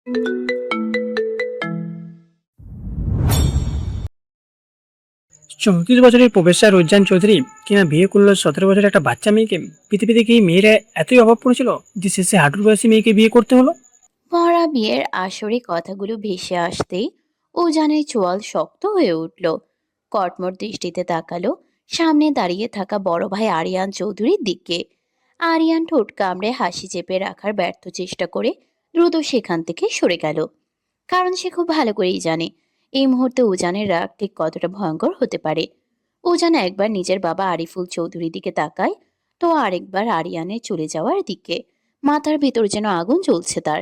34 বছরের প্রফেসর উজ্জান চৌধুরী কিনা বিয়ে করলো 17 বছরের একটা বাচ্চা মেয়েকে। পৃথিবীতে কি মেয়েরা এতই অভাবপূর্ণ ছিল যে শেষে হাঁটুর বয়সী মেয়েকে বিয়ে করতে হলো? ভরা বিয়ের আসরে কথাগুলো ভেসে আসতেই উজানের চোয়াল শক্ত হয়ে উঠল। কটমট দৃষ্টিতে তাকালো সামনে দাঁড়িয়ে থাকা বড় ভাই আরিয়ান চৌধুরীর দিকে। আরিয়ান ঠোঁট কামড়ে হাসি চেপে রাখার ব্যর্থ চেষ্টা করে দ্রুত সেখান থেকে সরে গেল। কারণ সে খুব ভালো করেই জানে এই মুহূর্তে উজানের রাগ ঠিক কতটা ভয়ঙ্কর হতে পারে। উজান একবার নিজের বাবা আরিফুল চৌধুরীর দিকে তাকায়, তো আরেকবার আরিয়ানের চলে যাওয়ার দিকে। মাথার ভিতর যেন আগুন জ্বলছে তার।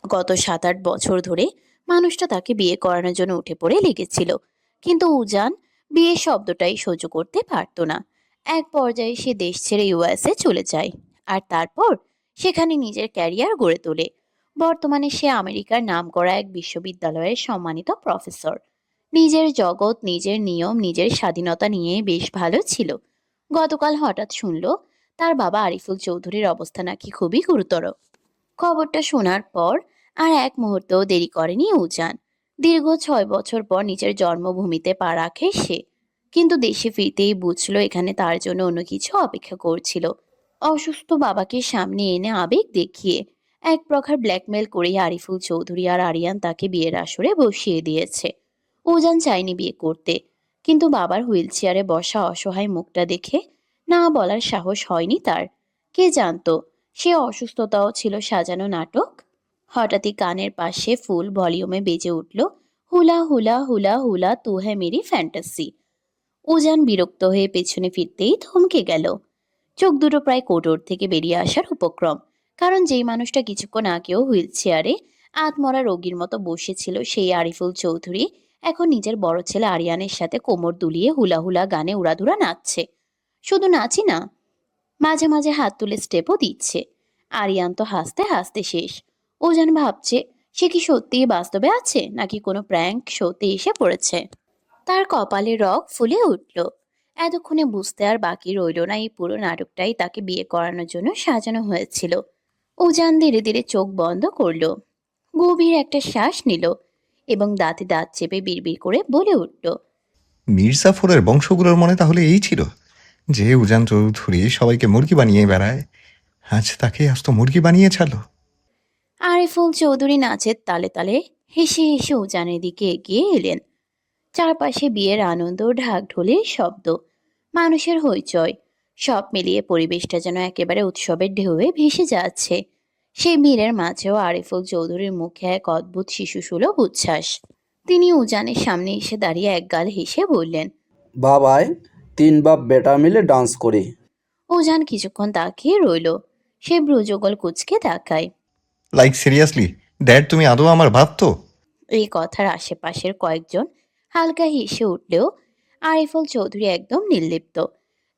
গত 7-8 বছর ধরে মানুষটা তাকে বিয়ে করানোর জন্য উঠে পড়ে লেগেছিল, কিন্তু উজান বিয়ে শব্দটাই সহ্য করতে পারতো না। এক পর্যায়ে সে দেশ ছেড়ে ইউএসএ চলে যায়, আর তারপর সেখানে নিজের ক্যারিয়ার গড়ে তোলে। বর্তমানে সে আমেরিকার নামকরা এক বিশ্ববিদ্যালয়ের সম্মানিত প্রফেসর। নিজের জগৎ, নিজের নিয়ম, নিজের স্বাধীনতা নিয়ে বেশ ভালো ছিল। গতকাল হঠাৎ শুনল তার বাবা আরিফুল চৌধুরীর অবস্থা নাকি খুবই গুরুতর। খবরটা শোনার পর আর এক মুহূর্তও দেরি করেনি উজান। দীর্ঘ 6 বছর পর নিজের জন্মভূমিতে পা রাখে সে, কিন্তু দেশে ফিরতেই বুঝলো এখানে তার জন্য অন্য কিছু অপেক্ষা করছিল। অসুস্থ বাবাকে সামনে এনে আবেগ দেখিয়ে এক প্রকার ব্ল্যাকমেল করে আরিফুল চৌধুরী আর আরিয়ান তাকে বিয়ের আসরে বসিয়ে দিয়েছে। উজান চায়নি বিয়ে করতে, কিন্তু বাবার হুইল চেয়ারে বসা অসহায় মুখটা দেখে না বলার সাহস হয়নি তার। কে জানতো সে অসুস্থতাও ছিল সাজানো নাটক। হঠাৎই কানের পাশে ফুল ভলিউমে বেজে উঠল হুলা হুলা হুলা হুলা তু হ্যায় মেরি ফ্যান্টাসি। উজান বিরক্ত হয়ে পেছনে ফিরতেই থমকে গেল। চোখ দুটো প্রায় কোটর থেকে বেরিয়ে আসার উপক্রম। কারণ যেই মানুষটা কিছুক্ষণ আগেও হুইল চেয়ারে আধমরা রোগীর মতো বসেছিল, সেই আরিফুল চৌধুরী এখন নিজের বড় ছেলে আরিয়ানের সাথে কোমর দুলিয়ে হুলা হুলা গানে উড়াধুরা নাচছে। শুধু নাচি না, মাঝে মাঝে হাত তুলে স্টেপও দিচ্ছে। আরিয়ান তো হাসতে হাসতে শেষ। ও যেন ভাবছে সে কি সত্যিই বাস্তবে আছে নাকি কোনো প্র্যাঙ্ক শোতে এসে পড়েছে। তার কপালে রগ ফুলে উঠল। এতক্ষণে বুঝতে আর বাকি রইল না এই পুরো নাটকটাই তাকে বিয়ে করানোর জন্য সাজানো হয়েছিল। উজান ধীরে ধীরে চোখ বন্ধ করলো, গভীর একটা শ্বাস নিল এবং দাঁতে দাঁত চেপে বিড়বিড় করে বলে উঠল, মির্জাফরের বংশগুলোর মনে তাহলে এই ছিল যে উজান চৌধুরী সবাইকে মুরগি বানিয়ে বেড়ায়, আজ তাকে আস্ত মুরগি বানিয়ে ছাড়লো। আরিফুল চৌধুরী নাচের তালে তালে হেসে হেসে উজানের দিকে এগিয়ে এলেন। চারপাশে বিয়ের আনন্দ, ঢাক ঢোলের শব্দ, মানুষের হইচই, সব মিলিয়ে পরিবেশটা যেন একেবারে উৎসবের ঢেউয়ে ভেসে যাচ্ছে। সেই ভিড়ের মাঝেও আরিফুল চৌধুরীর মুখে এক অদ্ভুত শিশুসুলভ উচ্ছ্বাস। তিনি উজানের সামনে এসে দাঁড়িয়ে একগাল হেসে বললেন, বাবায় 3 বাপ বেটা মিলে ডান্স করি। উজান কিছুক্ষণ তাকিয়ে রইল। সে ভ্রুযুগল কুঁচকে তাকায়। লাইক সিরিয়াসলি ড্যাড, তুমি আদৌ আমার বাপ তো? এই কথার আশেপাশের কয়েকজন হালকা হেসে উঠলেও আরিফুল চৌধুরী একদম নির্লিপ্ত।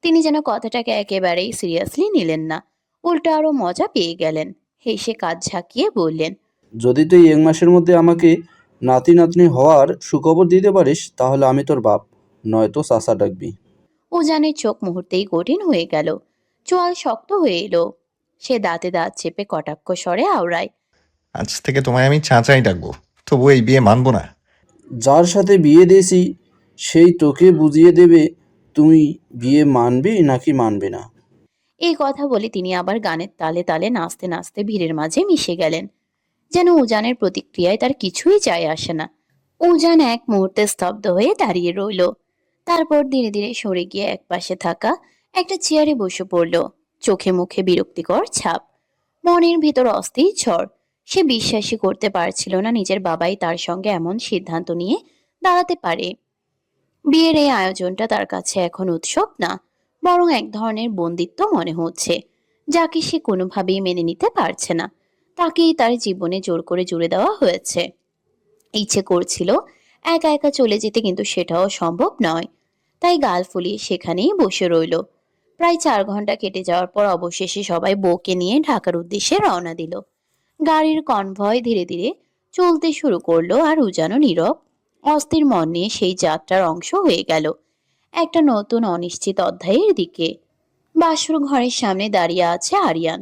তিনি যেন কথাটাকে একেবারেই সিরিয়াসলি নিলেন না, উল্টো আরো মজা পেয়ে গেলেন। হেসে কাঁধ ঝাঁকিয়ে বললেন, যদি তুই 1 মাসের মধ্যে আমাকে নাতি নাতনি হওয়ার সুখবর দিতে পারিস তাহলে আমি তোর বাপ, নয়তো চাচা ডাকবি। উজানের চোখ মুহূর্তেই কঠিন হয়ে গেল, চোয়াল শক্ত হয়ে এলো। সে দাঁতে দাঁত চেপে কটাক্ষ স্বরে আওড়ায়, আজ থেকে তোমায় আমি চাচাই ডাকবো, তবু এই বিয়ে মানবো না। যার সাথে বিয়ে দিয়েছি সেই তোকে বুঝিয়ে দেবে তুই বিয়ে মানবি নাকি মানবি না। এই কথা বলে তিনি আবার গানের তালে তালে নাচতে নাচতে ভিড়ের মাঝে মিশে গেলেন, যেন উজানের প্রতিক্রিয়ায় তার কিছুই যায় আসে না। উজান এক মুহূর্তে স্তব্ধ হয়ে দাঁড়িয়ে রইল। তারপর ধীরে ধীরে সরে গিয়ে একপাশে থাকা একটা চেয়ারে বসে পড়ল। চোখে মুখে বিরক্তিকর ছাপ, মনের ভিতর অস্থির ঝড়। সে বিশ্বাসই করতে পারছিল না নিজের বাবাই তার সঙ্গে এমন সিদ্ধান্ত নিয়ে দাঁড়াতে পারে। বিয়ের এই আয়োজনটা তার কাছে এখন উৎসব না, বরং এক ধরনের বন্দিত্ব মনে হচ্ছে, যাকে সে কোনোভাবেই মেনে নিতে পারছে না। তাকেই তার জীবনে জোর করে জুড়ে দেওয়া হয়েছে। ইচ্ছে করছিল একা একা চলে যেতে, কিন্তু সেটাও সম্ভব নয়। তাই গাল ফুলিয়ে সেখানেই বসে রইল। প্রায় 4 ঘন্টা কেটে যাওয়ার পর অবশেষে সবাই বউকে নিয়ে ঢাকার উদ্দেশ্যে রওনা দিল। গাড়ির কনভয় ধীরে ধীরে চলতে শুরু করলো, আর উজানো নীরব অস্থির মন নিয়ে সেই যাত্রার অংশ হয়ে গেল একটা নতুন অনিশ্চিত অধ্যায়ের দিকে। বাসর ঘরের সামনে দাঁড়িয়ে আছে আরিয়ান,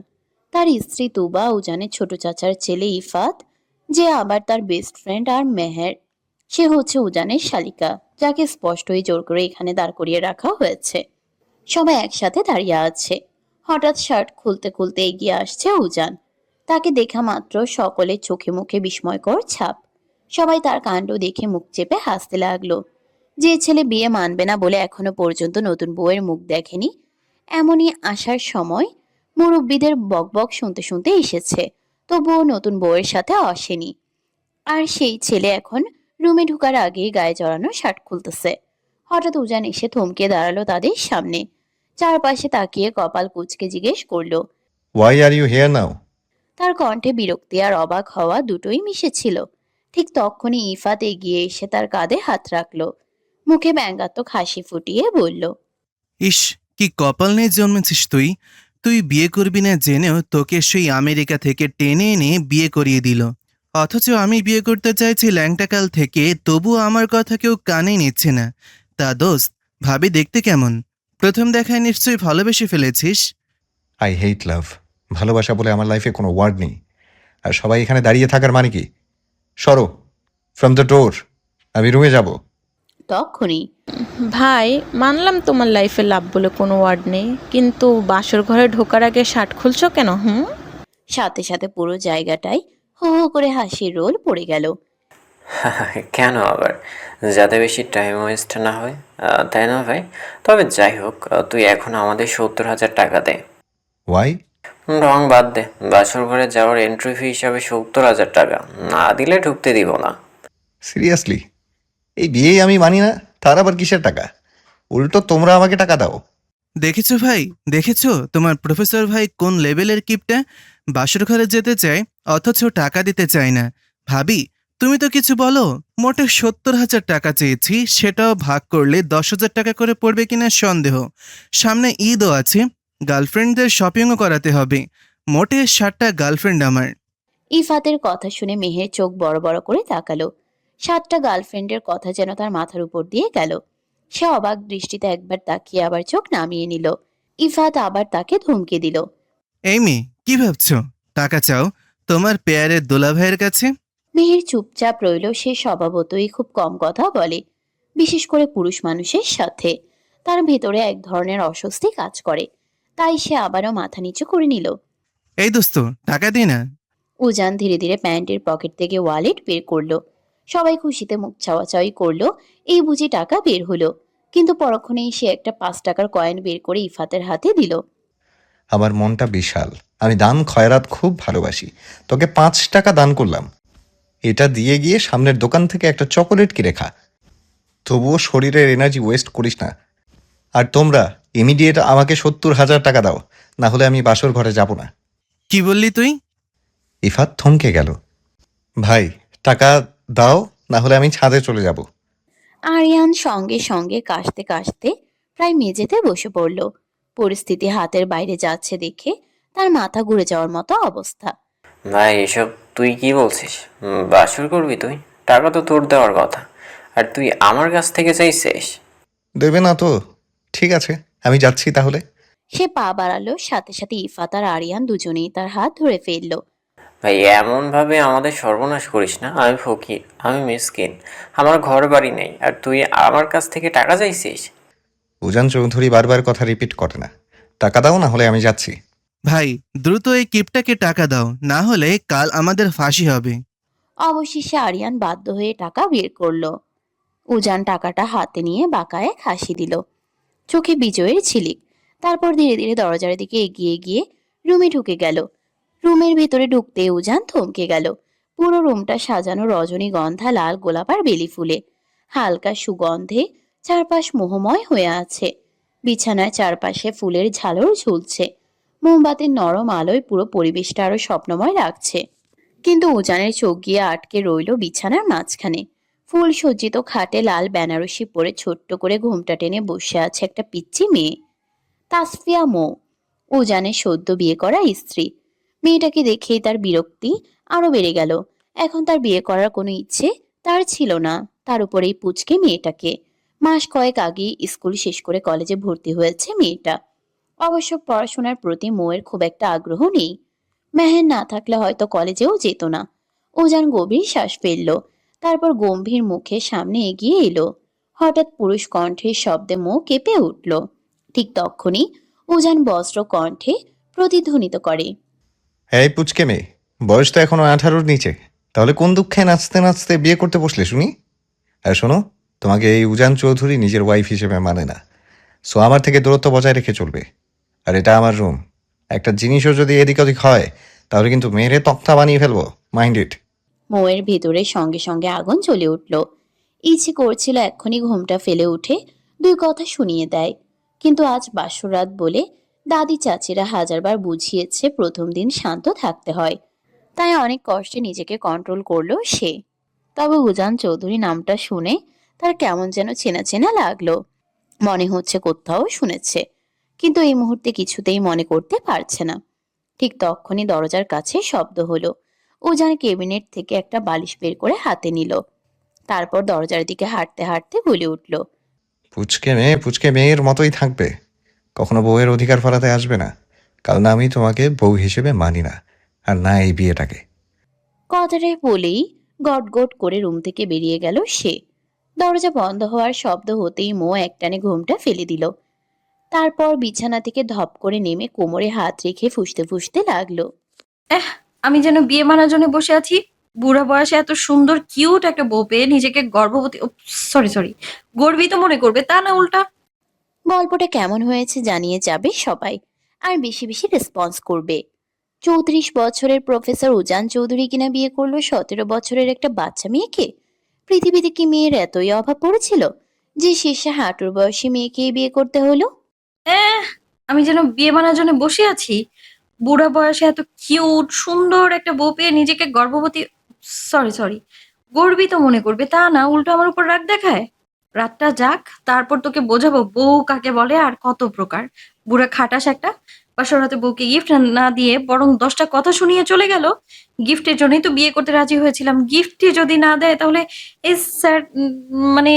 তার স্ত্রী তুবা, উজানের ছোট চাচার ছেলে ইফাত, যে আবার তার বেস্ট ফ্রেন্ড আর মেহের। সে হচ্ছে উজানের শালিকা, যাকে স্পষ্টই জোর করে এখানে দাঁড় করিয়ে রাখা হয়েছে। সবাই একসাথে দাঁড়িয়ে আছে। হঠাৎ শার্ট খুলতে খুলতে এগিয়ে আসছে উজান। তাকে দেখা মাত্র সকলের চোখে মুখে বিস্ময়কর ছাপ। সবাই তার কাণ্ড দেখে মুখ চেপে হাসতে লাগলো। যে ছেলে বিয়ে মানবে না বলে এখনো পর্যন্ত নতুন বউয়ের মুখ দেখেনি, এমনই আসার সময় মুরব্বীদের বকবক শুনতে শুনতে এসেছে, তবুও নতুন বউয়ের সাথে আসেনি। আর সেই ছেলে এখন রুমে ঢুকার আগেই গায়ে জড়ানো শার্ট খুলতেছে। হঠাৎ উজান এসে থমকে দাঁড়ালো তাদের সামনে। চারপাশে তাকিয়ে কপাল কুঁচকে জিজ্ঞেস করলো। Why are you here now? তার কণ্ঠে বিরক্তি আর অবাক হওয়া দুটোই মিশেছিল। ঠিক তখনই ইফাত এগিয়ে এসে তার কাঁধে হাত রাখলো। মুখে ব্যঙ্গাত্মক হাসি ফুটিয়ে বলল, ইস, কি কপাল নিয়ে জন্মেছিস তুই। তুই বিয়ে করবি না জেনেও তোকে সেই আমেরিকা থেকে টেনে এনে বিয়ে করিয়ে দিল। অথচ আমি বিয়ে করতে চাইছি ল্যাংটাকাল থেকে, তবুও আমার কথা কেউ কানে নিচ্ছে না। তা দোস্ত, ভাবি দেখতে কেমন? প্রথম দেখায় নিশ্চয়ই ভালোবেসে ফেলেছিস। আই হেট লাভ। ভালোবাসা বলে আমার লাইফে কোনো ওয়ার্ড নেই। আর সবাই এখানে দাঁড়িয়ে থাকার মানে কি? সরো ফ্রম দ্য ডোর, আমি রুমে যাব। তখনই ভাই, মানলাম তোমার লাইফে লাভ বলে কোনো ওয়ার্ড নেই, কিন্তু বাসর ঘরে ঢোকার আগে শার্ট খুলছো কেন? সাথে সাথে পুরো জায়গাটায় হো হো করে হাসির রোল পড়ে গেল। কেন আবার? যাতে বেশি টাইম ওয়েস্ট না হয়, তাই না ভাই? তবে যাই হোক, তুই এখন আমাদের 70,000 টাকা দে। ওয়াই? রং বাদ দে, বাসর ঘরে যাওয়ার এন্ট্রি ফি হিসাবে 70,000 টাকা না দিলে ঢুকতে দিব না। সিরিয়াসলি? এই বিয়েই আমি মানি না, তার আবার কিসের টাকা? উল্টো তোমরা আমাকে টাকা দাও। দেখেছো ভাই, দেখেছো তোমার প্রফেসর ভাই কোন লেভেলের কিপটা? বাসর ঘরে যেতে চায় অথচ টাকা দিতে চায় না। ভাবি, তুমি তো কিছু বলো। মোটে 70,000 টাকা চেয়েছি, সেটাও ভাগ করলে 10,000 টাকা করে পড়বে কিনা সন্দেহ। সামনে ঈদও আছে, গার্লফ্রেন্ডদের শপিংও করাতে হবে। মোটে 7টা গার্লফ্রেন্ড আমার। ইফাতের কথা শুনে মেহের চোখ বড় বড় করে তাকালো। 7টা গার্লফ্রেন্ডের কথা যেন তার মাথার উপর দিয়ে গেল। সে অবাক দৃষ্টিতে একবার তাকিয়ে আবার চোখ নামিয়ে নিল। ইফাত আবার তাকে ধমকে দিল। এই মেয়ে, কি ভাবছো? টাকা চাও তোমার পেয়ারের দোলাভাইয়ের কাছে? মেহের চুপচাপ রইল। সে স্বভাবতই খুব কম কথা বলে, বিশেষ করে পুরুষ মানুষের সাথে। তার ভেতরে এক ধরনের অস্বস্তি কাজ করে, তাই সে আবারও মাথা নিচু করে নিল। এই দোস্ত, টাকা দি না। উজান ধীরে ধীরে প্যান্টের পকেট থেকে ওয়ালেট বের করলো। সবাই খুশিতে মুখ চাওয়াচাওয়ি করলো। এই বুঝি টাকা বের হলো। কিন্তু পরক্ষণেই সে একটা 5 টাকার কয়েন বের করে ইফাতের হাতে দিল। আমার মনটা বিশাল, আমি দান খয়রাত খুব ভালোবাসি। তোকে 5 টাকা দান করলাম, এটা দিয়ে গিয়ে সামনের দোকান থেকে একটা চকোলেট কিনে খা। তবুও শরীরের এনার্জি ওয়েস্ট করিস না। আর তোমরা ইমিডিয়েট আমাকে 70,000 টাকা দাও, না হলে আমি বাসর ঘরে যাব না। কি বললি তুই? ইফাত থমকে গেল। ভাই, টাকা দাও, না হলে আমি ছাদে চলে যাব। আরিয়ান সঙ্গে সঙ্গে কাশতে কাশতে প্রায় মেঝেতে বসে পড়ল। পরিস্থিতি হাতের বাইরে যাচ্ছে দেখে তার মাথা ঘুরে যাওয়ার মতো অবস্থা। ভাই, এসব তুই কি বলছিস? বাসর করবি তুই? টাকা তো তোর দেওয়ার কথা, আর তুই আমার কাছ থেকে চাইছিস? দেবে না তো? ঠিক আছে, আমি যাচ্ছি তাহলে। সে পা বাড়ালো, সাথে সাথে ইফাত আর আরিয়ান দুজনেই তার হাত ধরে ফেললো। ভাই, এমনভাবে আমাদের সর্বনাশ করিস না। আমি ফকির, আমি মিসকিন, আমার ঘর বাড়ি নেই, আর তুই আমার কাছ থেকে টাকা চাইছিস? উজান চৌধুরী বারবার কথা রিপিট করে না। টাকা দাও, না হলে আমি যাচ্ছি। ভাই, দ্রুত এই কিপটাকে টাকা দাও, না হলে কাল আমাদের ফাঁসি হবে। অবশেষে আরিয়ান বাধ্য হয়ে টাকা বের করলো। উজান টাকাটা হাতে নিয়ে বাঁকায় হাসি দিল, চোখে বিজয়ের ঝিলিক। তারপর ধীরে ধীরে দরজার দিকে এগিয়ে গিয়ে রুমে ঢুকে গেল। রুমের ভেতরে ঢুকতে উজান থমকে গেল। পুরো রুমটা সাজানো রজনীগন্ধা, লাল গোলাপ আর বেলি ফুলে। হালকা সুগন্ধে চারপাশ মোহময় হয়ে আছে। বিছানায় চারপাশে ফুলের ঝালর ঝুলছে। মোমবাতির নরম আলোয় পুরো পরিবেশটা আরো স্বপ্নময় লাগছে। কিন্তু উজানের চোখ গিয়ে আটকে রইল বিছানার মাঝখানে। ফুল সজ্জিত খাটে লাল বেনারসি পরে ছোট্ট করে ঘোমটা টেনে বসে আছে একটা পিচ্চি মেয়ে, তাসফিয়া মৌ, উজানের সদ্য বিয়ে করা স্ত্রী। মেয়েটাকে দেখেই তার বিরক্তি আরো বেড়ে গেল। এখন তার বিয়ে করার কোনো ইচ্ছে তার ছিল না। তার উপরেই পুচকে মেয়েটাকে। মাস কয়েক আগেই স্কুল শেষ করে কলেজে ভর্তি হয়েছে মেয়েটা। অবশ্য পড়াশোনার প্রতি মৌয়ের খুব একটা আগ্রহ নেই। মেহের না থাকলে হয়তো কলেজেও যেত না। উজান গভীর শ্বাস ফেলল, তারপর গম্ভীর মুখে সামনে এগিয়ে এলো। হঠাৎ পুরুষ কণ্ঠের শব্দে মুখ কেঁপে উঠল। ঠিক তখনই উজান বজ্র কণ্ঠে প্রতিধ্বনিত করে, এই পুচকে মেয়ে, বয়স তো এখনো 18-র নিচে, তাহলে কোন দুঃখে নাচতে নাচতে বিয়ে করতে বসলে শুনি? আর শোনো, তোমাকে এই উজান চৌধুরী নিজের ওয়াইফ হিসেবে মানে না, সো আমার থেকে দূরত্ব বজায় রেখে চলবে। আর এটা আমার রুম, একটা জিনিসও যদি এদিক ওদিক হয় তাহলে কিন্তু মেরে তক্তা বানিয়ে ফেলবো, মাইন্ড ইট। মোয়ের ভেতরে সঙ্গে সঙ্গে আগুন জ্বলে উঠল। ইচ্ছে করছিল এক্ষুনি ঘুমটা ফেলে উঠে দুই কথা শুনিয়ে দেয়, কিন্তু আজ বাসরাত বলে দাদি চাচিরা হাজারবার বুঝিয়েছে প্রথম দিন শান্ত থাকতে হয়। তাই অনেক কষ্টে নিজেকে কন্ট্রোল করলো সে। তবে উজান চৌধুরী নামটা শুনে তার কেমন যেন চেনা চেনা লাগলো। মনে হচ্ছে কোথাও শুনেছে, কিন্তু এই মুহূর্তে কিছুতেই মনে করতে পারছে না। ঠিক তখনই দরজার কাছে শব্দ হলো। উজান ক্যাবিনেট থেকে একটা বালিশ বের করে হাতে নিল, তারপর দরজার দিকে হাঁটতে হাঁটতে বলে উঠল, পুচকে মেয়ের মতোই থাকবে, কখনো বউয়ের অধিকার ফলাতে আসবে না, কারণ আমি তোমাকে বউ হিসেবে মানি না, আর না এই বিয়েটাকে। কথাটা বলেই গট গট করে রুম থেকে বেরিয়ে গেল সে। দরজা বন্ধ হওয়ার শব্দ হতেই মো একটানে ঘুমটা ফেলে দিল। তারপর বিছানা থেকে ধপ করে নেমে কোমরে হাত রেখে ফুঁসতে ফুঁসতে লাগলো, আমি যেন বিয়ে মানার জন্য বসে আছি। বুড়া বয়সে এত সুন্দর কিউট একটা বউ পেয়ে নিজেকে গর্ভবতী, সরি সরি, গর্বিত মনে করবে, তা না উল্টা। গল্পটা কেমন হয়েছে জানিয়ে যাবে সবাই, আর বেশি বেশি রেসপন্স করবে। 34 বছরের প্রফেসর উজান চৌধুরী কিনা বিয়ে করলো 17 বছরের একটা বাচ্চা মেয়েকে। পৃথিবীতে কি মেয়ের এতই অভাব পড়েছিল যে শেষে হাঁটুর বয়সী মেয়েকেই বিয়ে করতে হলো? এহ, আমি যেন বিয়ে মানার জন্য বসে আছি। বুড়া বয়সে এত কিউট সুন্দর একটা বউ পেয়ে নিজেকে গর্ভবতী, সরি সরি, গর্বিত মনে করবে, তা না উল্টো আমার উপর রাগ দেখায়। রাতটা যাক, তারপর তোকে বোঝাবো বউ কাকে বলে আর কত প্রকার। বুড়া খাটাস একটা, বাসরাতে বউকে গিফট না দিয়ে বরং 10টা কথা শুনিয়ে চলে গেল। গিফটের জন্যই তো বিয়ে করতে রাজি হয়েছিলাম, গিফটই যদি না দেয় তাহলে এই স্যার, মানে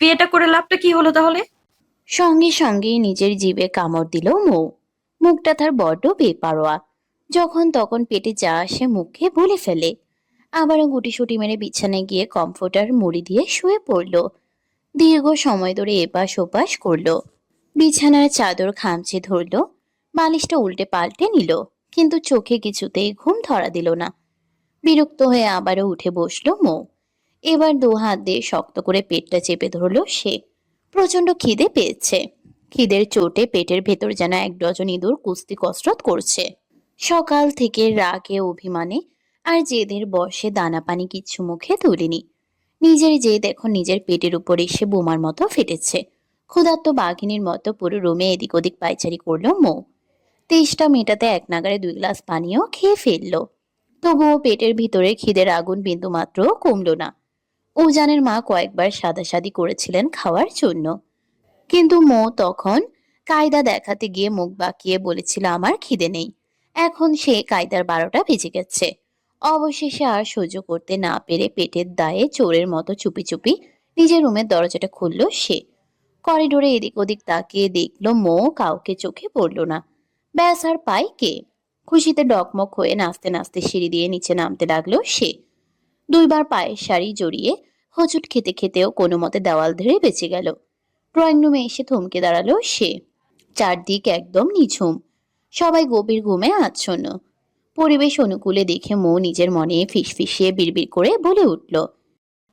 বিয়েটা করে লাভটা কি হলো তাহলে? সঙ্গে সঙ্গে নিজের জিভে কামড় দিল মৌ। মুখটা তার বড্ড বেপারোয়া, যখন তখন পেটে যা আসে মুখে বলে ফেলে। আবারও গুটিসুটি মেরে বিছানায় গিয়ে কমফোর্টার মুড়ি দিয়ে শুয়ে পড়ল। দীর্ঘ সময় ধরে এপাশ ওপাশ করলো, বিছানার চাদর খামচে ধরলো, বালিশটা উল্টে পাল্টে নিল, কিন্তু চোখে কিছুতেই ঘুম ধরা দিল না। বিরক্ত হয়ে আবারও উঠে বসলো মৌ। এবার দু হাত দিয়ে শক্ত করে পেটটা চেপে ধরলো সে। প্রচন্ড খিদে পেয়েছে। খিদের চোটে পেটের ভেতর যেন 1 ডজন ইঁদুর কুস্তি কসরত করছে। সকাল থেকে রাগে অভিমানে আর জেদের বশে দানা পানি কিচ্ছু মুখে তুলিনি। নিজের জেদ এখন নিজের পেটের উপর এসে বোমার মতো ফেটেছে। ক্ষুধার্ত বাঘিনীর মতো পুরো রুমে এদিক ওদিক পায়চারি করলো মৌ। তেষ্টা মেটাতে এক নাগাড়ে 2 গ্লাস পানিও খেয়ে ফেললো। তবুও পেটের ভিতরে খিদের আগুন বিন্দু মাত্র কমলো না। উজানের মা কয়েকবার সাদাসাদি করেছিলেন খাওয়ার জন্য, কিন্তু মৌ তখন কায়দা দেখাতে গিয়ে মুখ বাঁকিয়ে বলেছিল আমার খিদে নেই। এখন সে কায়দার 12টা বেজে গেছে। অবশেষে আর সহ্য করতে না পেরে পেটের দায়ে চোরের মতো চুপি চুপি নিজের রুমের দরজাটা খুলল সে। করিডোরে এদিক ওদিক তাকিয়ে দেখলো মৌ কাউকে চোখে পড়লো না। ব্যাস আর পাই কে? খুশিতে ডকমক হয়ে নাচতে নাচতে সিঁড়ি দিয়ে নিচে নামতে লাগলো সে। 2বার পায়ের শাড়ি জড়িয়ে হোঁচট খেতে খেতেও কোনো মতে দেওয়াল ধরে বেঁচে গেল। ড্রয়িং রুমে এসে থমকে দাঁড়ালো সে। চারদিক একদম নিঝুম, সবাই গভীর ঘুমে আচ্ছন্ন। পরিবেশ অনুকূলে দেখে মৌ নিজের মনে ফিসফিসিয়ে বিড়বিড় করে বলে উঠল,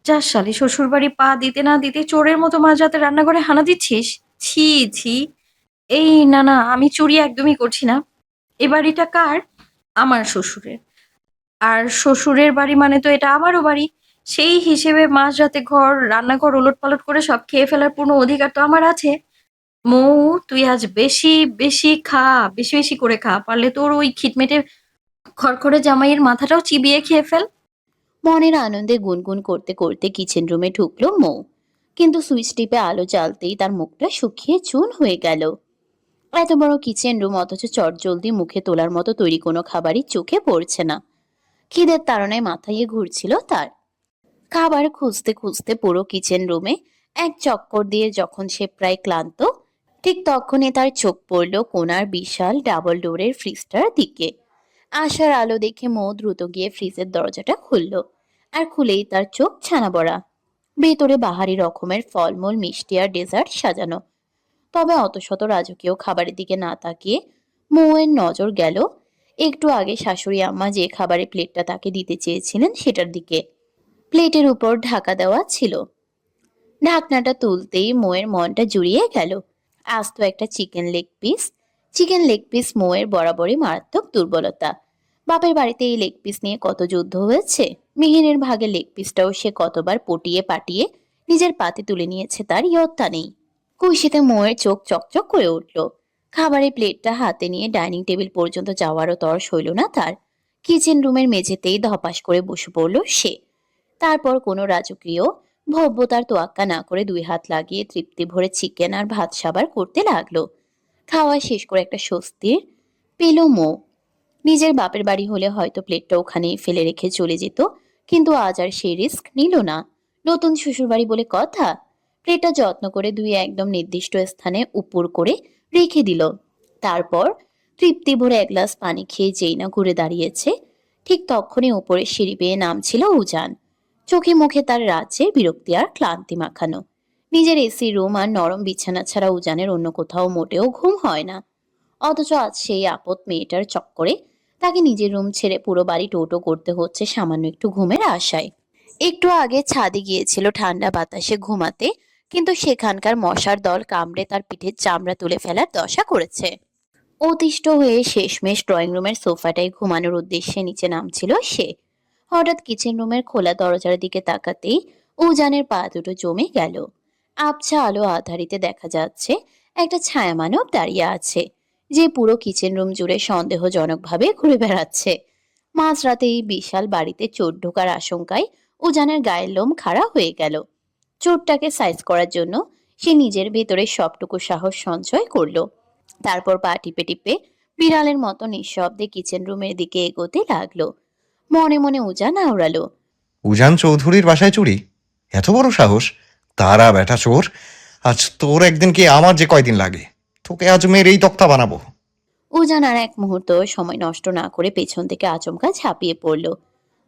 যা শালি, শ্বশুর বাড়ি পা দিতে না দিতে চোরের মতো মাঝরাতে রান্নাঘরে হানা দিচ্ছিস? ছি ছি। এই না না, আমি চুরি একদমই করছি না। এ বাড়িটা কার? আমার শ্বশুরের। আর শ্বশুরের বাড়ি মানে তো এটা আমারও বাড়ি। সেই হিসেবে মাঝরাতে ঘর রান্নাঘর ওলটপালট করে সব খেয়ে ফেলার পূর্ণ অধিকার তো আমার আছে। মৌ, তুই আজ বেশি বেশি খা, বেশি বেশি করে খা, পারলে তোর ওই খিটমেটে খড়খড়ে জামাইয়ের মাথাটাও চিবিয়ে খেয়ে ফেল। মনের আনন্দে গুনগুন করতে করতে কিচেন রুমে ঢুকলো মৌ। কিন্তু সুইচ টিপে আলো জ্বালতেই তার মুখটা শুকিয়ে চুন হয়ে গেল। এত বড় কিচেন রুম, অথচ চটজলদি মুখে তোলার মতো তৈরি কোনো খাবারই চোখে পড়ছে না। খিদের তাড়নায় মাথায় ঘুরছিল তার। খাবার খুঁজতে খুঁজতে পুরো কিচেন রুমে এক চক্কর দিয়ে যখন সে প্রায় ক্লান্ত, ঠিক তখনই তার চোখ পড়ল কোনার বিশাল ডাবল ডোরের ফ্রিজটার দিকে। আশার আলো দেখে মো দ্রুত গিয়ে ফ্রিজের দরজাটা খুলল, আর খুলেই তার চোখ ছানা বড়া। ভেতরে বাহারি রকমের ফলমূল, মিষ্টি আর ডেজার্ট সাজানো। তবে অত শত রাজকীয় খাবারের দিকে না তাকিয়ে মৌয়ের নজর গেল একটু আগে শাশুড়ি আম্মা যে খাবারের প্লেটটা তাকে দিতে চেয়েছিলেন সেটার দিকে। প্লেটের উপর ঢাকা দেওয়া ছিল। ঢাকনাটা তুলতেই মোয়ের মনটা জুড়িয়ে গেল। আজ তো একটা chicken leg piece. Chicken leg piece মোয়ের বরাবরই মারাত্মক দুর্বলতা। বাপের বাড়িতে এই লেগ পিস নিয়ে কত যুদ্ধ হয়েছে। মিহিনের ভাগে লেগ পিসটাও সে কতবার পটিয়ে পাটিয়ে নিজের পাতে তুলে নিয়েছে, তার ইয়ত্তা নেই। খুশিতে মোয়ের চোখ চকচক করে উঠল। খাবারের প্লেটটা হাতে নিয়ে ডাইনিং টেবিল পর্যন্ত যাওয়ারও তর সইল না তার। কিচেন রুমের মেঝেতেই ধপাস করে বসে পড়ল সে। তারপর কোনো রাজকীয় ভব্যতার তোয়াক্কা না করে 2 হাত লাগিয়ে তৃপ্তি ভরে চিকেন আর ভাত সাবার করতে লাগলো। খাওয়া শেষ করে একটা স্বস্তির পেল মৌ। নিজের বাপের বাড়ি হলে হয়তো প্লেটটা ওখানেই ফেলে রেখে চলে যেত, কিন্তু আজ আর সেই রিস্ক নিল না। নতুন শ্বশুরবাড়ি বলে কথা। প্লেটটা যত্ন করে ধুয়ে একদম নির্দিষ্ট স্থানে উপুর করে রেখে দিল। তারপর তৃপ্তি ভরে 1 গ্লাস পানি খেয়ে যেই না ঘুরে দাঁড়িয়েছে, ঠিক তখনই উপরে সিঁড়ি বেয়ে নামছিল উজান। চোখে মুখে তার রাজ্যের বিরক্তি আর ক্লান্তি মাখানো। নিজের এসি রুম আর নরম বিছানা ছাড়া উজানের অন্য কোথাও মোটেও ঘুম হয় না। অথচ আজ সেই আপদ মেয়েটার চক্করে তাকে নিজের রুম ছেড়ে পুরো বাড়ি টোটো করতে হচ্ছে সামান্য একটু ঘুমের আশায়। একটু আগে ছাদে গিয়েছিল ঠান্ডা বাতাসে ঘুমাতে, কিন্তু সেখানকার মশার দল কামড়ে তার পিঠের চামড়া তুলে ফেলার দশা করেছে। অতিষ্ঠ হয়ে শেষমেশ ড্রয়িং রুমের সোফাটায় ঘুমানোর উদ্দেশ্যে নিচে নামছিল সে। হঠাৎ কিচেন রুমের খোলা দরজার দিকে তাকাতেই উজানের পা দুটো জমে গেল। আবছা আলো আধারিতে দেখা যাচ্ছে একটা ছায়া মানব দাঁড়িয়ে আছে, যে পুরো কিচেন রুম জুড়ে সন্দেহজনকভাবে ঘুরে বেড়াচ্ছে। মাঝরাতে এই বিশাল বাড়িতে চোর ঢোকার আশঙ্কায় উজানের গায়ের লোম খাড়া হয়ে গেল। চোরটাকে সাইজ করার জন্য সে নিজের ভেতরে সবটুকু সাহস সঞ্চয় করলো। তারপর পা টিপে টিপে বিড়ালের মতো নিঃশব্দে কিচেন রুমের দিকে এগোতে লাগলো। মনে মনে উজান আওড়ালো। উজান চৌধুরীর বাসায় চুরি? এত বড় সাহস! তারা বেটা চোর! আজ তোর একদিন কি আমার যে কয়দিন লাগে, তোকে আজ মেরেই তক্তা বানাবো। উজান আর এক মুহূর্ত সময় নষ্ট না করে পেছন থেকে আচমকা ঝাঁপিয়ে পড়ল।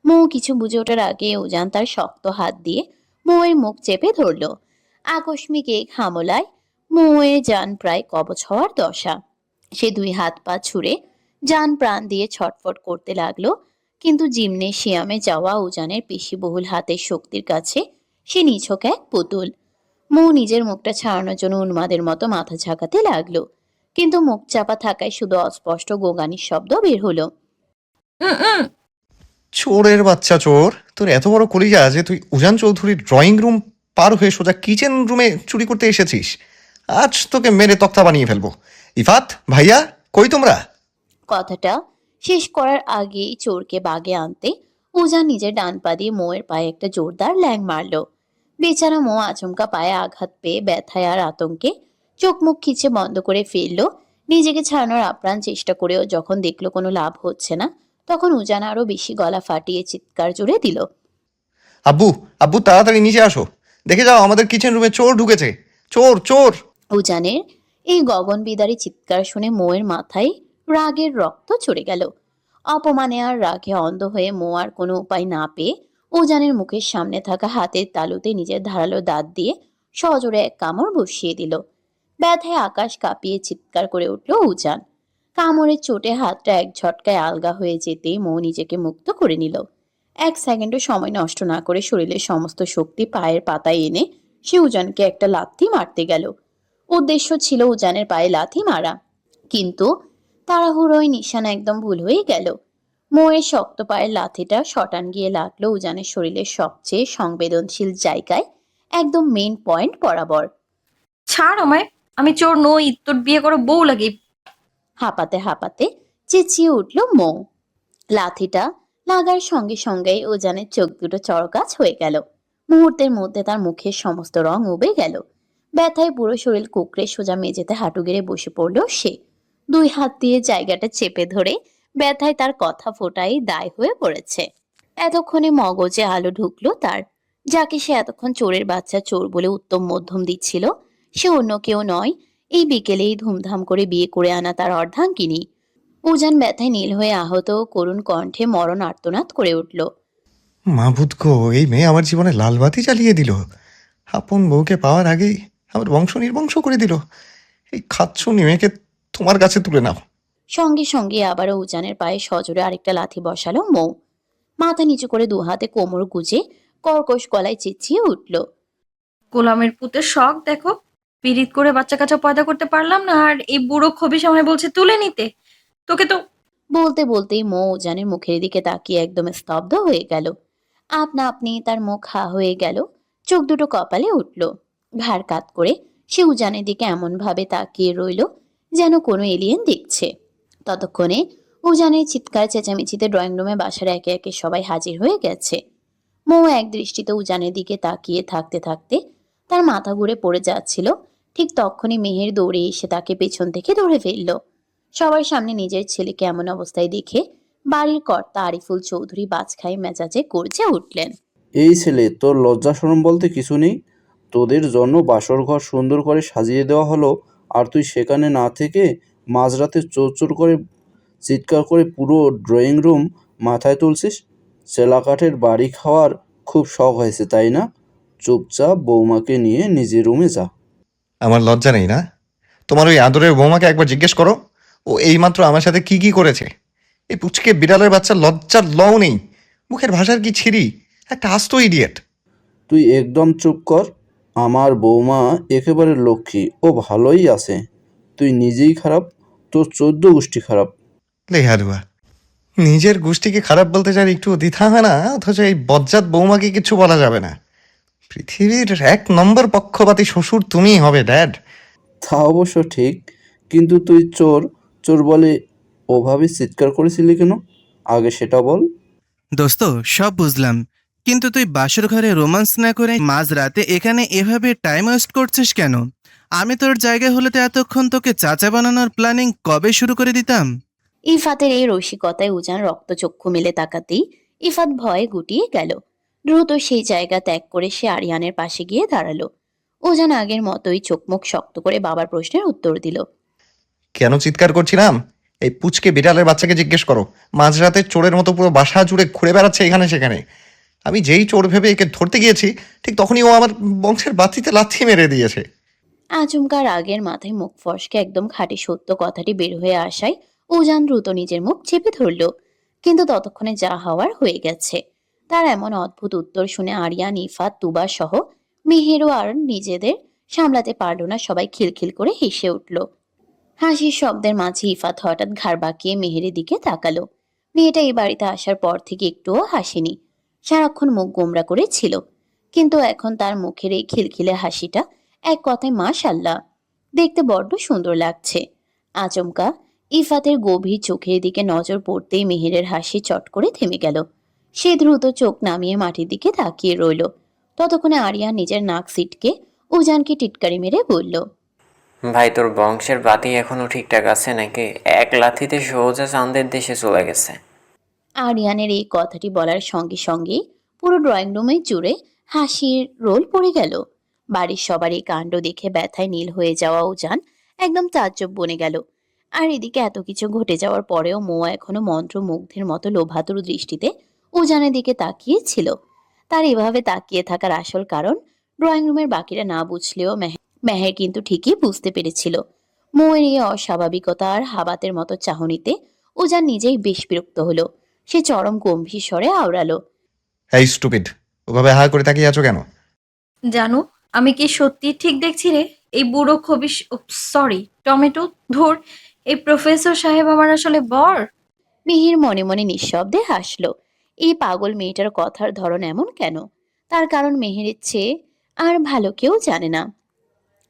মৌ কিছু বুঝে ওঠার আগে উজান তার শক্ত হাত দিয়ে মৌয়ের মুখ চেপে ধরল। আকস্মিক এক হামলায় মৌয়ের জান প্রায় কবচ হওয়ার দশা। সে 2 হাত পা ছুঁড়ে জান প্রাণ দিয়ে ছটফট করতে লাগলো, কিন্তু জিমনেশিয়ামে যাওয়া উজানের পেশিবহুল হাতের শক্তির কাছে সে নিছক এক পুতুল। মৌ নিজের মুখটা ছাড়ানোর জন্য উন্মাদের মতো মাথা ঝাঁকাতে লাগলো, কিন্তু মুখ চাপা থাকায় শুধু অস্পষ্ট গোগানির শব্দ বের হলো। উম, উম। চোরের বাচ্চা চোর! তোর এত বড় কলিজা যে তুই উজান চৌধুরীর ড্রয়িং রুম পার হয়ে সোজা কিচেন রুমে চুরি করতে এসেছিস। আজ তোকে মেরে তক্তা বানিয়ে ফেলবো। ইফাত, ভাইয়া, কই তোমরা? কথাটা শেষ করার আগেই চোরকে বাগে আনতে উজান নিজের ডান পা দিয়ে মোয়ের পায়ে একটা জোরদার ল্যাং মারলো। বেচারা মো আচমকা পায়ে আঘাত পেয়ে ব্যথায় আর আতঙ্কে চোখ মুখ খিচে বন্ধ করে ফেললো। নিজেকে ছাড়ানোর আপ্রাণ চেষ্টা করেও যখন দেখলো কোনো লাভ হচ্ছে না, তখন উজান আরো বেশি গলা ফাটিয়ে চিৎকার জুড়ে দিল। আব্বু, আব্বু, তাড়াতাড়ি নিচে আসো, দেখে যাও আমাদের কিচেন রুমে চোর ঢুকেছে। চোর, চোর! উজানের এই গগন বিদারী চিৎকার শুনে মোয়ের মাথায় রাগের রক্ত চড়ে গেল। অপমানে আর রাগে অন্ধ হয়ে মো আর কোনো উপায় না পেয়ে উজানের মুখের সামনে থাকা হাতের তালুতে নিজের ধারালো দাঁত দিয়ে সজোরে এক কামড় বসিয়ে দিল। ব্যথায় আকাশ কাঁপিয়ে চিৎকার করে উঠল উজান। কামড়ের চোটে হাতটা এক ঝটকায় আলগা হয়ে যেতেই মো নিজেকে মুক্ত করে নিল। 1 সেকেন্ডও সময় নষ্ট না করে শরীরের সমস্ত শক্তি পায়ের পাতায় এনে সে উজানকে একটা লাথি মারতে গেল। উদ্দেশ্য ছিল উজানের পায়ে লাথি মারা, কিন্তু তাড়াহুড়োয় নিশানা একদম ভুল হয়ে গেল। মোয়ের শক্ত পায়ের লাথিটা শটান গিয়ে লাগলো উজানের শরীরের সবচেয়ে সংবেদনশীল জায়গায়, একদম মেইন পয়েন্ট বরাবর। ছাড় আমায়, আমি চোর নই, তোর বিয়ে করা বউ লাগে। হাঁপাতে হাঁপাতে চেঁচিয়ে উঠল মৌ। লাথিটা লাগার সঙ্গে সঙ্গেই উজানের চোখ দুটো চড়গাছ হয়ে গেল। মুহূর্তের মধ্যে তার মুখের সমস্ত রং উবে গেল। ব্যথায় পুরো শরীর কুকড়ে সোজা মেঝেতে হাঁটু গেড়ে বসে পড়ল সে। 2 হাত দিয়ে জায়গাটা চেপে ধরে ব্যথায় তার কথা ফোটাই দায় হয়ে পড়েছে। এতক্ষণে মগজে আলো ঢুকলো তার। যাকে সে এতক্ষণ চোরের বাচ্চা চোর বলে উত্তম মধ্যম দিচ্ছিল, সে অন্য কেউ নয়, এই বিকেলেই ধুমধাম করে বিয়ে করে আনা তার অর্ধাঙ্গিনী। উজান ব্যথায় নীল হয়ে আহত করুণ কণ্ঠে মরণ আর্তনাদ করে উঠল। মাবুদ গো, এই মেয়ে আমার জীবনে লাল বাতি জ্বালিয়ে দিল। আপন বউকে পাওয়ার আগেই আমার বংশ নির্বংশ করে দিল। এই খাচ্ছুনি মেয়েকে তোমার কাছে তুলে নাও। সঙ্গে সঙ্গে আবারও উজানের পায়ে সজোরে আরেকটা লাথি বসালো মৌ। মাথা নিচু করে দুহাতে কোমর গুজে কর্কশ গলায় চেঁচিয়ে উঠল। গোলামের পুতের শখ দেখো, পিরিত করে বাচ্চা কাচ্চা পয়দা করতে পারলাম না, আর এই বুড়ো খবিস আমায় বলছে তুলে নিতে। তোকে তো বলতে বলতেই মৌ উজানের মুখের দিকে তাকিয়ে একদম স্তব্ধ হয়ে গেল। আপনা আপনি তার মুখ হা হয়ে গেল, চোখ দুটো কপালে উঠল। ঘাড় কাত করে সে উজানের দিকে এমন ভাবে তাকিয়ে রইল যেন কোনো এলিয়েন দেখছে। ততক্ষণে উজানের চিৎকার চেঁচামেচিতে ড্রয়িং রুমে বাসার একে একে সবাই হাজির হয়ে গেছে। মৌ এক দৃষ্টিতে উজানের দিকে তাকিয়ে থাকতে থাকতে তার মাথা ঘুরে পড়ে যাচ্ছিল। ঠিক তখনই মেহের দৌড়ে এসে তাকে পেছন থেকে ধরে ফেলল। সবার সামনে নিজের ছেলেকে এমন অবস্থায় দেখে বাড়ির কর্তা আরিফুল চৌধুরী বাজখাই মেজাজে গর্জে উঠলেন। এই ছেলে, তোর লজ্জা শরম বলতে কিছু নেই? তোদের জন্য বাসর ঘর সুন্দর করে সাজিয়ে দেওয়া হলো, আর তুই সেখানে না থেকে মাঝরাতে চোর চোর করে চিৎকার করে পুরো ড্রয়িং রুম মাথায় তুলছিস। চেলাকাঠের বাড়ি খাওয়ার খুব শখ হয়েছে, তাই না? চুপচাপ বৌমাকে নিয়ে নিজের রুমে যা। আমার লজ্জা নেই না? তোমার ওই আদরের বৌমাকে একবার জিজ্ঞেস করো, ও এইমাত্র আমার সাথে কি কি করেছে। এই পুচকে বিড়ালের বাচ্চা লজ্জার লও নেই, মুখের ভাষার কি ছিরি, একটা আস্ত ইডিয়েট। তুই একদম চুপ কর। আমার বৌমা একেবারে লক্ষ্মী, ও ভালোই আছে। তুই নিজেই খারাপ, তোর 14 গোষ্ঠী খারাপ। লেহারুয়া, নিজের গোষ্ঠীকে খারাপ বলতে চার একটু দ্বিধা হয় না, অথচ এই বজ্জাত বৌমাকে কিছু বলা যাবে না। পৃথিবীর 1 নম্বর পক্ষপাতী শ্বশুর তুমিই হবে, ড্যাড। তা অবশ্য ঠিক, কিন্তু তুই চোর চোর বলে ওভাবে চিৎকার করেছিলি কেন? আগে সেটা বল। দোস্ত, সব বুঝলাম, কিন্তু তুই বাসর ঘরে রোমান্স না করে মাঝরাতে এখানে এভাবে টাইম ওয়েস্ট করছিস কেন? আমি তোর জায়গায় হলে তো এতক্ষণ তোকে চাচা বানানোর প্ল্যানিং কবে শুরু করে দিতাম। ইফাতের এই রসিকতায় উজান রক্তচক্ষু মেলে তাকাতেই ইফাত ভয়ে গুটিয়ে গেল। দ্রুত সেই জায়গা ত্যাগ করে সে আরিয়ানের পাশে গিয়ে দাঁড়ালো। উজান আগের মতোই চোখ মুখ শক্ত করে বাবার প্রশ্নের উত্তর দিল। কেন চিৎকার করছিলাম? এই পুচকে বিড়ালের বাচ্চাকে জিজ্ঞেস করো। মাঝরাতে চোরের মতো পুরো বাসা জুড়ে ঘুরে বেড়াচ্ছে এখানে সেখানে। আমি যেই চোর ভেবে একে ধরতে গিয়েছি, ঠিক তখনই ও আমার বংশের বাতিতে লাথি মেরে দিয়েছে। আচমকা রাগের মাথায় মুখ ফসকে একদম খাঁটি সত্য কথাটি বের হয়ে আসায় উজান দ্রুত নিজের মুখ চেপে ধরল। কিন্তু ততক্ষণে যা হওয়ার হয়ে গেছে। তার এমন অদ্ভুত উত্তর শুনে আরিয়ান, ইফাত, তুবা সহ মেহেরও আর নিজেদের সামলাতে পারল না, সবাই খিলখিল করে হেসে উঠল। হাসির শব্দের মাঝে ইফাত হঠাৎ ঘাড় বাঁকিয়ে মেহেরের দিকে তাকালো। মেয়েটা এই বাড়িতে আসার পর থেকে একটুও হাসেনি, সারাক্ষণ মুখ গোমরা করে ছিল। কিন্তু এখন তার মুখের এই খিলখিলে হাসিটা এক কথায় মাশাআল্লাহ, দেখতে বড্ড সুন্দর লাগছে। আচমকা ইফাতের গভীর চোখের দিকে নজর পড়তেই মেহেরের হাসি চট করে থেমে গেল। সে দ্রুত চোখ নামিয়ে মাটির দিকে তাকিয়ে রইল। ততক্ষণে আরিয়া নিজের নাক সিটকে উজানকে টিটকারি মেরে বলল, ভাই, তোর বংশের বাতি এখনো ঠিকঠাক আছে নাকি এক লাথিতে সোজা চাঁদের দেশে চলে গেছে? আরিয়ানের এই কথাটি বলার সঙ্গে সঙ্গে পুরো ড্রয়িং রুমে জুড়ে হাসির রোল পড়ে গেল। বাড়ির সবার এই কাণ্ড দেখে ব্যথায় নীল হয়ে যাওয়া উজান একদম তাজ্জব বনে গেল। আর এদিকে এত কিছু ঘটে যাওয়ার পরেও মো এখনো মন্ত্রমুগ্ধের মতো লোভাতুর দৃষ্টিতে উজানের দিকে তাকিয়ে ছিল। তার এভাবে তাকিয়ে থাকার আসল কারণ ড্রয়িং রুমের বাকিরা না বুঝলেও মেহের কিন্তু ঠিকই বুঝতে পেরেছিল। মোয়ের এই অস্বাভাবিকতা আর হাবাতের মতো চাহনিতে উজান নিজেই বেশ বিরক্ত হলো। সে চরম গম্ভীর স্বরে আওড়ালো, এই স্টুপিড, ওভাবে হা করে তাকিয়ে আছো কেন? জানো, আমি কি সত্যি ঠিক দেখছি রে? এই বুড়ো খবিস, সরি টমেটো, ধর, এই প্রফেসর সাহেব আমার আসলে বর। মিহির মনে মনে নিঃশব্দে হাসলো। এই পাগল মেয়েটার কথার ধরন এমন কেন? তার কারণ মেহেরের চেয়ে আর ভালো কেউ জানে না।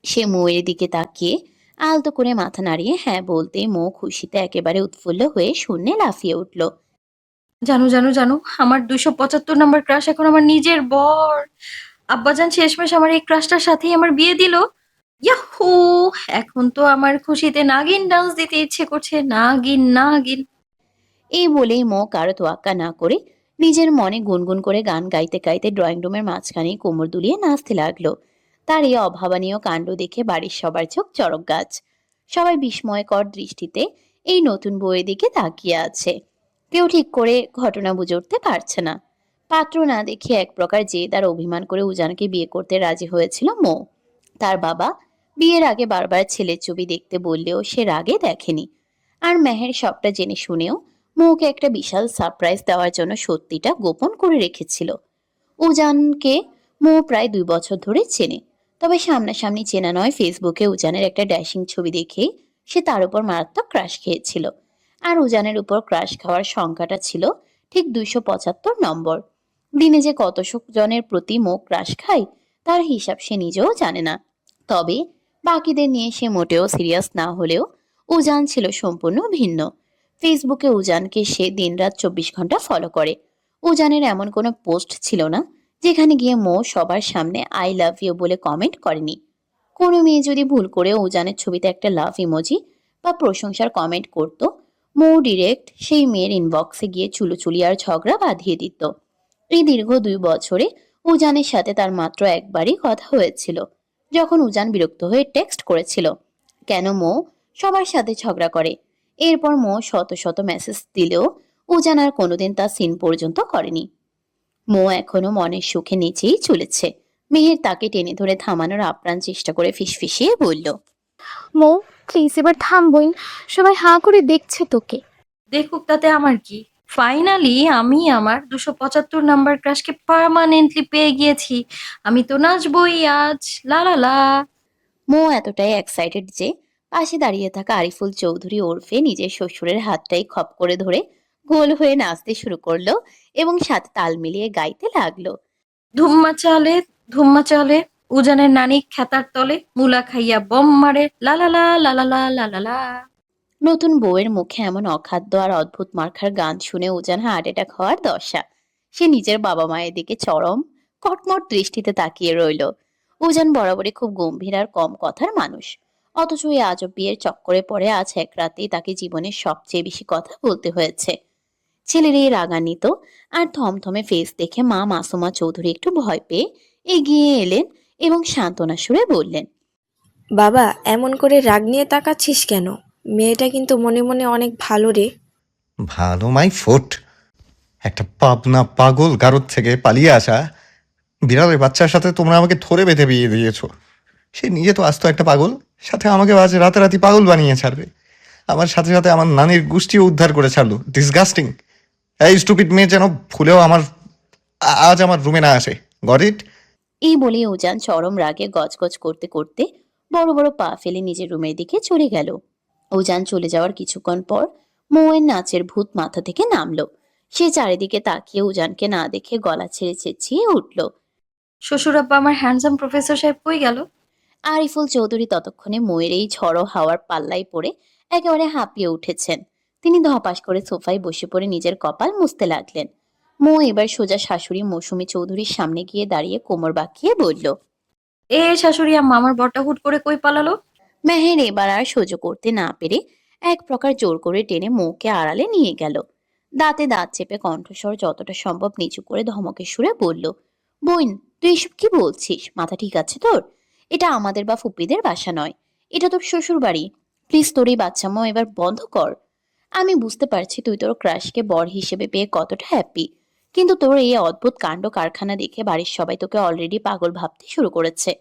সে মৌয়ের দিকে তাকিয়ে আলতো করে মাথা নাড়িয়ে হ্যাঁ বলতে মৌ খুশিতে একেবারে উৎফুল্ল হয়ে শূন্যে লাফিয়ে উঠল। জানো জানো জানো, আমার 275 নাম্বার ক্রাশ এখন আমার নিজের বর। আব্বাজান শেষমেশ আমার এই ক্রাশটার সাথেই আমার বিয়ে দিল। ইয়াহু! এখন তো আমার খুশিতে নাগিন ডান্স দিতে ইচ্ছে করছে, নাগিন নাগিন। এই বলেই মৌ কারো তোয়াক্কা না করে নিজের মনে গুনগুন করে গান গাইতে গাইতে ড্রয়িং রুমের মাঝখানে কোমর দুলিয়ে নাচতে লাগলো। তার এই অভাবনীয় কাণ্ড দেখে বাড়ির সবার চোখ চড়ক গাছ। সবাই বিস্ময়কর দৃষ্টিতে এই নতুন বউয়ের দিকে তাকিয়ে আছে। কেউ ঠিক করে ঘটনা বুঝে উঠতে পারছে না। পাত্র না দেখে এক প্রকার জেদ আর অভিমান করে উজানকে বিয়ে করতে রাজি হয়েছিল মৌ। তার বাবা বিয়ের আগে বারবার ছেলের ছবি দেখতে বললেও সে রাগে দেখেনি। আর মেহের সবটা জেনে শুনেও মৌকে একটা বিশাল সারপ্রাইজ দেওয়ার জন্য সত্যিটা গোপন করে রেখেছিল। উজানকে মৌ প্রায় 2 বছর ধরে চেনে, তবে সামনাসামনি চেনা নয়, ফেসবুকে উজানের একটা ড্যাশিং ছবি দেখে সে তার উপর মারাত্মক ক্রাশ খেয়েছিল। আর উজানের উপর ক্রাশ খাওয়ার সংখ্যাটা ছিল ঠিক 275 নম্বর। দিনে যে কত জনের প্রতি মৌ ক্রাশ খায় তার হিসাব সে নিজেও জানে না। তবে বাকিদের নিয়ে সে মোটেও সিরিয়াস না হলেও উজান ছিল সম্পূর্ণ ভিন্ন। ফেসবুকে উজানকে সে দিনরাত 24 ঘন্টা ফলো করে। উজানের এমন কোনো পোস্ট ছিল না যেখানে গিয়ে মৌ সবার সামনে আই লাভ ইউ বলে কমেন্ট করেনি। কোনো মেয়ে যদি ভুল করে উজানের ছবিতে একটা লাভ ইমোজি বা প্রশংসার কমেন্ট করত, মৌ ডিরেক্ট সেই মেয়ের ইনবক্সে গিয়ে চুলোচুলি আর ঝগড়া বাঁধিয়ে দিত। এই দীর্ঘ 2 বছরে উজানের সাথে তার মাত্র একবারই কথা হয়েছিল, যখন উজান বিরক্ত হয়ে টেক্সট করেছিল, কেন মৌ সবার সাথে ঝগড়া করে। এরপর মৌ শত শত মেসেজ দিলেও উজান আর কোনোদিন তার সিন পর্যন্ত করেনি। মৌ এখনো মনের সুখে নিচেই চলেছে। মেহের তাকে টেনে ধরে থামানোর আপ্রাণ চেষ্টা করে ফিসফিসিয়ে বলল, মৌ প্লিজ এবার থাম বোন, সবাই হাঁ করে দেখছে তোকে। দেখুক, তাতে আমার কি? ফাইনালি আমি আমার 275 নাম্বার ক্রাশকে পার্মানেন্টলি পেয়ে গিয়েছি। আমি তো নাচবই আজ, লা লা লা। মৌ এতটাই এক্সাইটেড যে পাশে দাঁড়িয়ে থাকা আরিফুল চৌধুরী ওরফে নিজের শ্বশুরের হাতটাই খপ করে ধরে গোল হয়ে নাচতে শুরু করলো এবং সাথে তাল মিলিয়ে গাইতে লাগলো। ধুম্মা চালে, ধুম্মা চালে, উজানের নানি খেতার তলে, মুলা খাইয়া বম মারে, লা লা লা লা লা লা লা লা লা। নতুন বউয়ের মুখে এমন অখাদ্য আর অদ্ভুত মার্কার গান শুনে উজান হার্ট অ্যাটাক হওয়ার দশা। সে নিজের বাবা মায়ের দিকে চরম কটমট দৃষ্টিতে তাকিয়ে রইল। উজান বরাবরই খুব গম্ভীর আর কম কথার মানুষ, অথচ এই আজব বিয়ের চক্করে পড়ে আজ এক রাতেই তাকে জীবনের সবচেয়ে বেশি কথা বলতে হয়েছে। ছেলের এই রাগান্বিত আর থমথমে ফেস দেখে মা মাসুমা চৌধুরী একটু ভয় পেয়ে এগিয়ে এলেন এবং সান্ত্বনা সুরে বললেন, বাবা, এমন করে রাগ নিয়ে তাকাচ্ছিস কেন? মেয়েটা কিন্তু মনে মনে অনেক ভালো রে। ভালো মাই ফুট। একটা পাবনা পাগল গারদ থেকে পালিয়ে আসা বিড়ালের বাচ্চার সাথে তোমরা আমাকে ধরে বেঁধে বিয়ে দিয়েছো। সে নিজে তো আস্ত একটা পাগল, সাথে আমাকে আজ রাতারাতি পাগল বানিয়ে ছাড়বে। আমার সাথে সাথে আমার নানির গোষ্ঠীও উদ্ধার করে ছাড়লো। ডিসগাস্টিং। এই স্টুপিড মেয়ে যেন ভুলেও আজ আমার রুমে না আসে। Got it? এই বলে উজান চরম রাগে গজগজ করতে করতে বড় বড় পা ফেলে নিজের রুমের দিকে চলে গেল। উজান চলে যাওয়ার কিছুক্ষণ পর মৌয়ের নাচের ভূত মাথা থেকে নামলো। সে চারিদিকে তাকিয়ে উজানকে না দেখে গলা ছেড়ে চেঁচিয়ে উঠল, শ্বশুর আব্বা আমার হ্যান্ডসাম প্রফেসর সাহেব কই গেল? আরিফুল চৌধুরী ততক্ষণে মৌয়ের এই ঝড়ো হাওয়ার পাল্লায় পড়ে একেবারে হাঁপিয়ে উঠেছেন। তিনি ধপাস করে সোফায় বসে পড়ে নিজের কপাল মুছতে লাগলেন। মৌ এবার সোজা শাশুড়ি মৌসুমী চৌধুরীর সামনে গিয়ে দাঁড়িয়ে কোমর বাঁকিয়ে বলল, এ শাশুড়ি আম্মা, আমার বরটা হুট করে কই পালালো? মেহের এবার আর সহ্য করতে না পেরে এক প্রকার জোর করে টেনে মৌকে আড়ালে নিয়ে গেল। দাঁতে দাঁত চেপে কণ্ঠস্বর যতটা সম্ভব নিচু করে ধমকের সুরে বলল, বোন তুই এসব কি বলছিস? মাথা ঠিক আছে তোর? এটা আমাদের বা ফুপিদের বাসা নয়, এটা তোর শ্বশুর বাড়ি। প্লিজ তোর এই বাচ্চামো এবার বন্ধ কর। আমি বুঝতে পারছি তুই তোর ক্রাশকে বর হিসেবে পেয়ে কতটা হ্যাপি, কিন্তু তোর এই অদ্ভুত কাণ্ড কারখানা দেখে বাড়ির সবাই তোকে অলরেডি পাগল ভাবতে শুরু করেছে।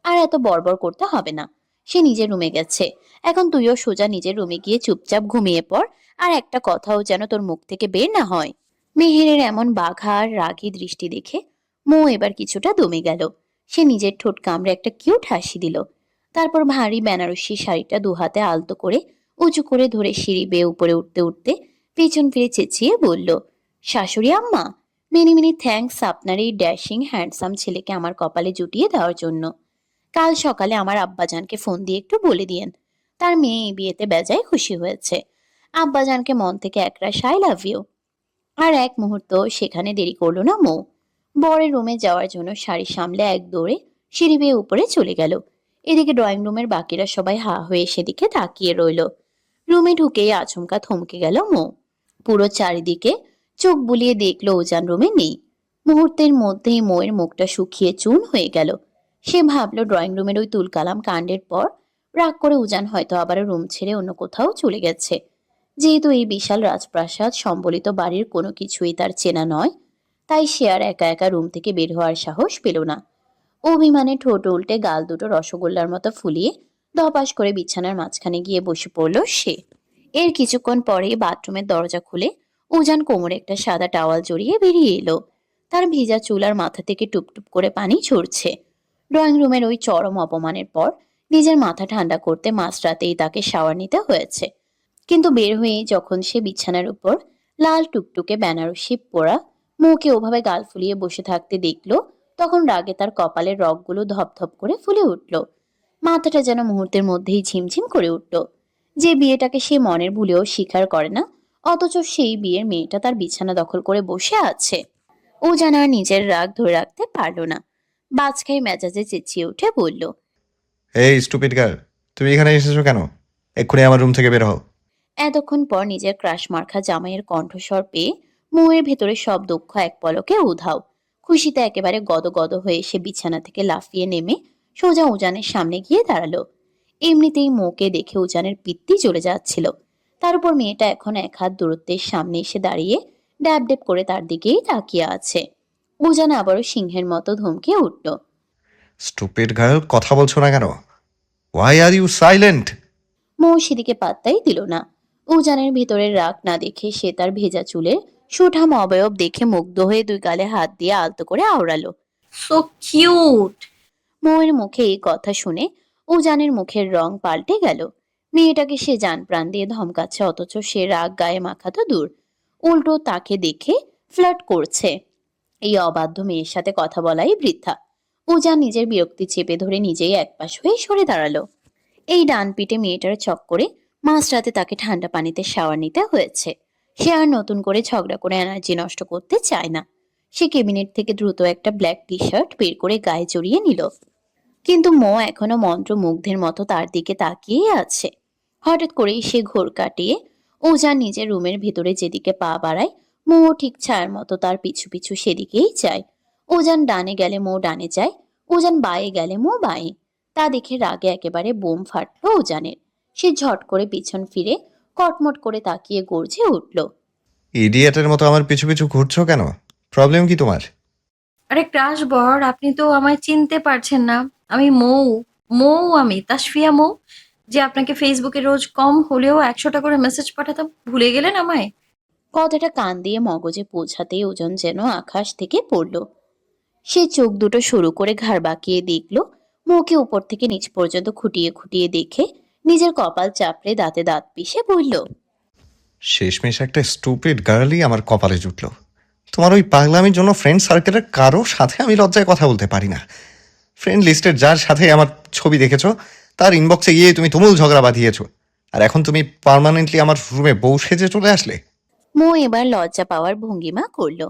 আর এত বড়বড় করতে হবে না। সে নিজের রুমে গেছে, এখন তুইও সোজা নিজের রুমে গিয়ে চুপচাপ ঘুমিয়ে পড়, আর একটা কথাও যেন তোর মুখ থেকে বের না হয়। মেহেরের এমন বাঘা আর রাগী দৃষ্টি দেখে মৌ এবার কিছুটা দমে গেল। সে নিজের ঠোঁট কামড়ে একটা কিউট হাসি দিল। তারপর ভারী বেনারসি শাড়িটা দুহাতে আলতো করে উঁচু করে ধরে সিঁড়ি বেয়ে উপরে উঠতে উঠতে পেছন ফিরে চেঁচিয়ে বলল, শাশুড়ি আম্মা, মেনি মেনি থ্যাঙ্কস আপনার এই ড্যাশিং হ্যান্ডসাম ছেলেকে আমার কপালে জুটিয়ে দেওয়ার জন্য। কাল সকালে আমার আব্বাজানকে ফোন দিয়ে একটু বলে দিয়েন তার মেয়ে এই বিয়েতে বেজায় খুশি হয়েছে। আব্বাজানকে মন থেকে একরাশ আই লাভ ইউ। আর এক মুহূর্ত সেখানে দেরি করলো না মৌ। বরের রুমে যাওয়ার জন্য শাড়ি সামলে এক দৌড়ে সিঁড়ি বেয়ে উপরে চলে গেল। এদিকে ড্রয়িং রুমের বাকিরা সবাই হা হয়ে সেদিকে তাকিয়ে রইল। রুমে ঢুকেই আচমকা থমকে গেল মৌ। পুরো চারিদিকে চোখ বুলিয়ে দেখলো উজান রুমে নেই। মুহূর্তের মধ্যেই মৌয়ের মুখটা শুকিয়ে চুন হয়ে গেল। সে ভাবলো ড্রয়িং রুমের ওই তুলকালাম কাণ্ডের পর রাগ করে উজান হয়তো আবার রুম ছেড়ে অন্য কোথাও চলে গেছে। যেহেতু এই বিশাল রাজপ্রাসাদ সম্বলিত বাড়ির কোনো কিছুই তার চেনা নয়, তাই সে আর একা একা রুম থেকে বের হওয়ার সাহস পেল না। অভিমানে ঠোঁট উল্টে গাল দুটো রসগোল্লার মতো ফুলিয়ে ধপাস করে বিছানার মাঝখানে গিয়ে বসে পড়ল সে। এর কিছুক্ষণ পরেই বাথরুমের দরজা খুলে উজান কোমরে একটা সাদা টাওয়াল জড়িয়ে বেরিয়ে এলো। তার ভেজা চুল আর মাথা থেকে টুপটুপ করে পানি ঝরছে। ড্রয়িং রুমের ওই চরম অপমানের পর নিজের মাথা ঠান্ডা করতে মাঝরাতেই তাকে শাওয়ার নিতে হয়েছে। কিন্তু বের হয়েই যখন সে বিছানার উপর লাল টুকটুকে বেনারসি পরা মুখে ওভাবে গাল ফুলিয়ে বসে থাকতে দেখলো, তখন রাগে তার কপালের রগগুলো ধপধপ করে ফুলে উঠল। মাথাটা যেন মুহূর্তের মধ্যেই ঝিমঝিম করে উঠল। যে বিয়েটাকে সে মনের ভুলেও স্বীকার করে না, অথচ সেই বিয়ের মেয়েটা তার বিছানা দখল করে বসে আছে। ও যেন আর নিজের রাগ ধরে রাখতে পারল না। বাজখাই মেজাজে চেঁচিয়ে উঠে বলল, এই স্টুপিড গার্ল, তুমি এখানে এসেছো কেন? এক্ষুনি আমার রুম থেকে বের হও। এতক্ষণ পর নিজের ক্রাশ মার্খা জামাইয়ের কণ্ঠস্বর পেয়ে মুয়ের ভেতরে সব দুঃখ এক পলকে উধাও। খুশিতে একেবারে গদগদ হয়ে সে বিছানা থেকে লাফিয়ে নেমে সোজা উজানের সামনে গিয়ে দাঁড়ালো। এমনিতেই মুকে দেখে উজানের পিত্তি চলে যাচ্ছিল। তার উপর মেয়েটা এখন এক হাত দূরত্বের সামনে এসে দাঁড়িয়ে ড্যাব ড্যাব করে তার দিকেই তাকিয়ে আছে। উজান আবারও সিংহের মতো ধমকে উঠল। স্টুপিড গার্ল, কথা বলছো না কেন? Why are you silent? Mou সেদিকে পাত্তাই দিল না। উজানের ভিতরের রাগ না দেখে সে তার ভেজা চুলের সুঠাম অবয়ব দেখে মুগ্ধ হয়ে দুই গালে হাত দিয়ে আলতো করে আওড়ালো। So cute. মৌয়ের মুখে এই কথা শুনে উজানের মুখের রং পাল্টে গেল। মেয়েটাকে সে জান প্রাণ দিয়ে ধমকাচ্ছে, অথচ সে রাগ গায়ে মাখা তো দূর, উল্টো তাকে দেখে ফ্লার্ট করছে। এই অবাধ্য মেয়ের সাথে কথা বলাই বৃথা। উজান নিজের বিরক্তি চেপে ধরে নিজেই একপাশ হয়ে সরে দাঁড়ালো। এই ডান পিটে মেয়েটার চক্করে মাঝরাতে তাকে ঠান্ডা পানিতে শাওয়ার নিতে হয়েছে। সে আর নতুন করে ঝগড়া করে এনার্জি নষ্ট করতে চায় না। সে ক্যাবিনেট থেকে দ্রুত একটা ব্ল্যাক টি শার্ট বের করে গায়ে জড়িয়ে নিল। কিন্তু মো এখনো মন্ত্রমুগ্ধের মতো তার দিকে তাকিয়েই আছে। হঠাৎ করেই সে ঘোর কাটিয়ে উজান নিজের রুমের ভেতরে যেদিকে পা বাড়ায়, মো ঠিক ছায়ার মতো তার পিছু পিছু সেদিকেই যায়। উজান ডানে গেলে মো ডানে যায়, উজান বায়ে গেলে মো বায়ে। তা দেখে রাগে একেবারে বোম ফাটলো উজানের। সে ঝট করে পিছন ফিরে কটমট করে তাকিয়ে গর্জে উঠল। ইডিয়েটের মতো আমার পিছু পিছু ঘুরছো কেন? প্রবলেম কি তোমার? আরে ক্রাশ বর, আপনি তো আমায় চিনতে পারছেন না। আমি মৌ। আমি তাসফিয়া মৌ, যে আপনাকে ফেসবুকে রোজ কম হলেও 100টা করে মেসেজ পাঠাতাম। ভুলে গেলেন আমায়? কথাটা কান দিয়ে মগজে পৌঁছাতেই ওজন যেন আকাশ থেকে পড়ল। সে চোখ দুটো শুরু করে ঘাড় বাঁকিয়ে দেখল। মুখে উপর থেকে নিচ পর্যন্ত খুঁটিয়ে খুঁটিয়ে দেখে নিজের কপাল চাপড়ে দাঁতে দাঁত পিষে বলল, শেষমেশ একটা স্টুপিড গার্লই আমার কপালে জুটল। তোমার ওই পাগলামির জন্য ফ্রেন্ড সার্কেলের কারো সাথে আমি লজ্জায় কথা বলতে পারি না। ফ্রেন্ড লিস্টের যার সাথে আমার ছবি দেখেছো তার ইনবক্সে গিয়ে তুমি তুমুল ঝগড়া বাঁধিয়েছো, আর এখন তুমি পার্মানেন্টলি আমার রুমে বউ সেজে চলে আসলে। মো এবার লজ্জা পাওয়ার ভঙ্গিমা করল।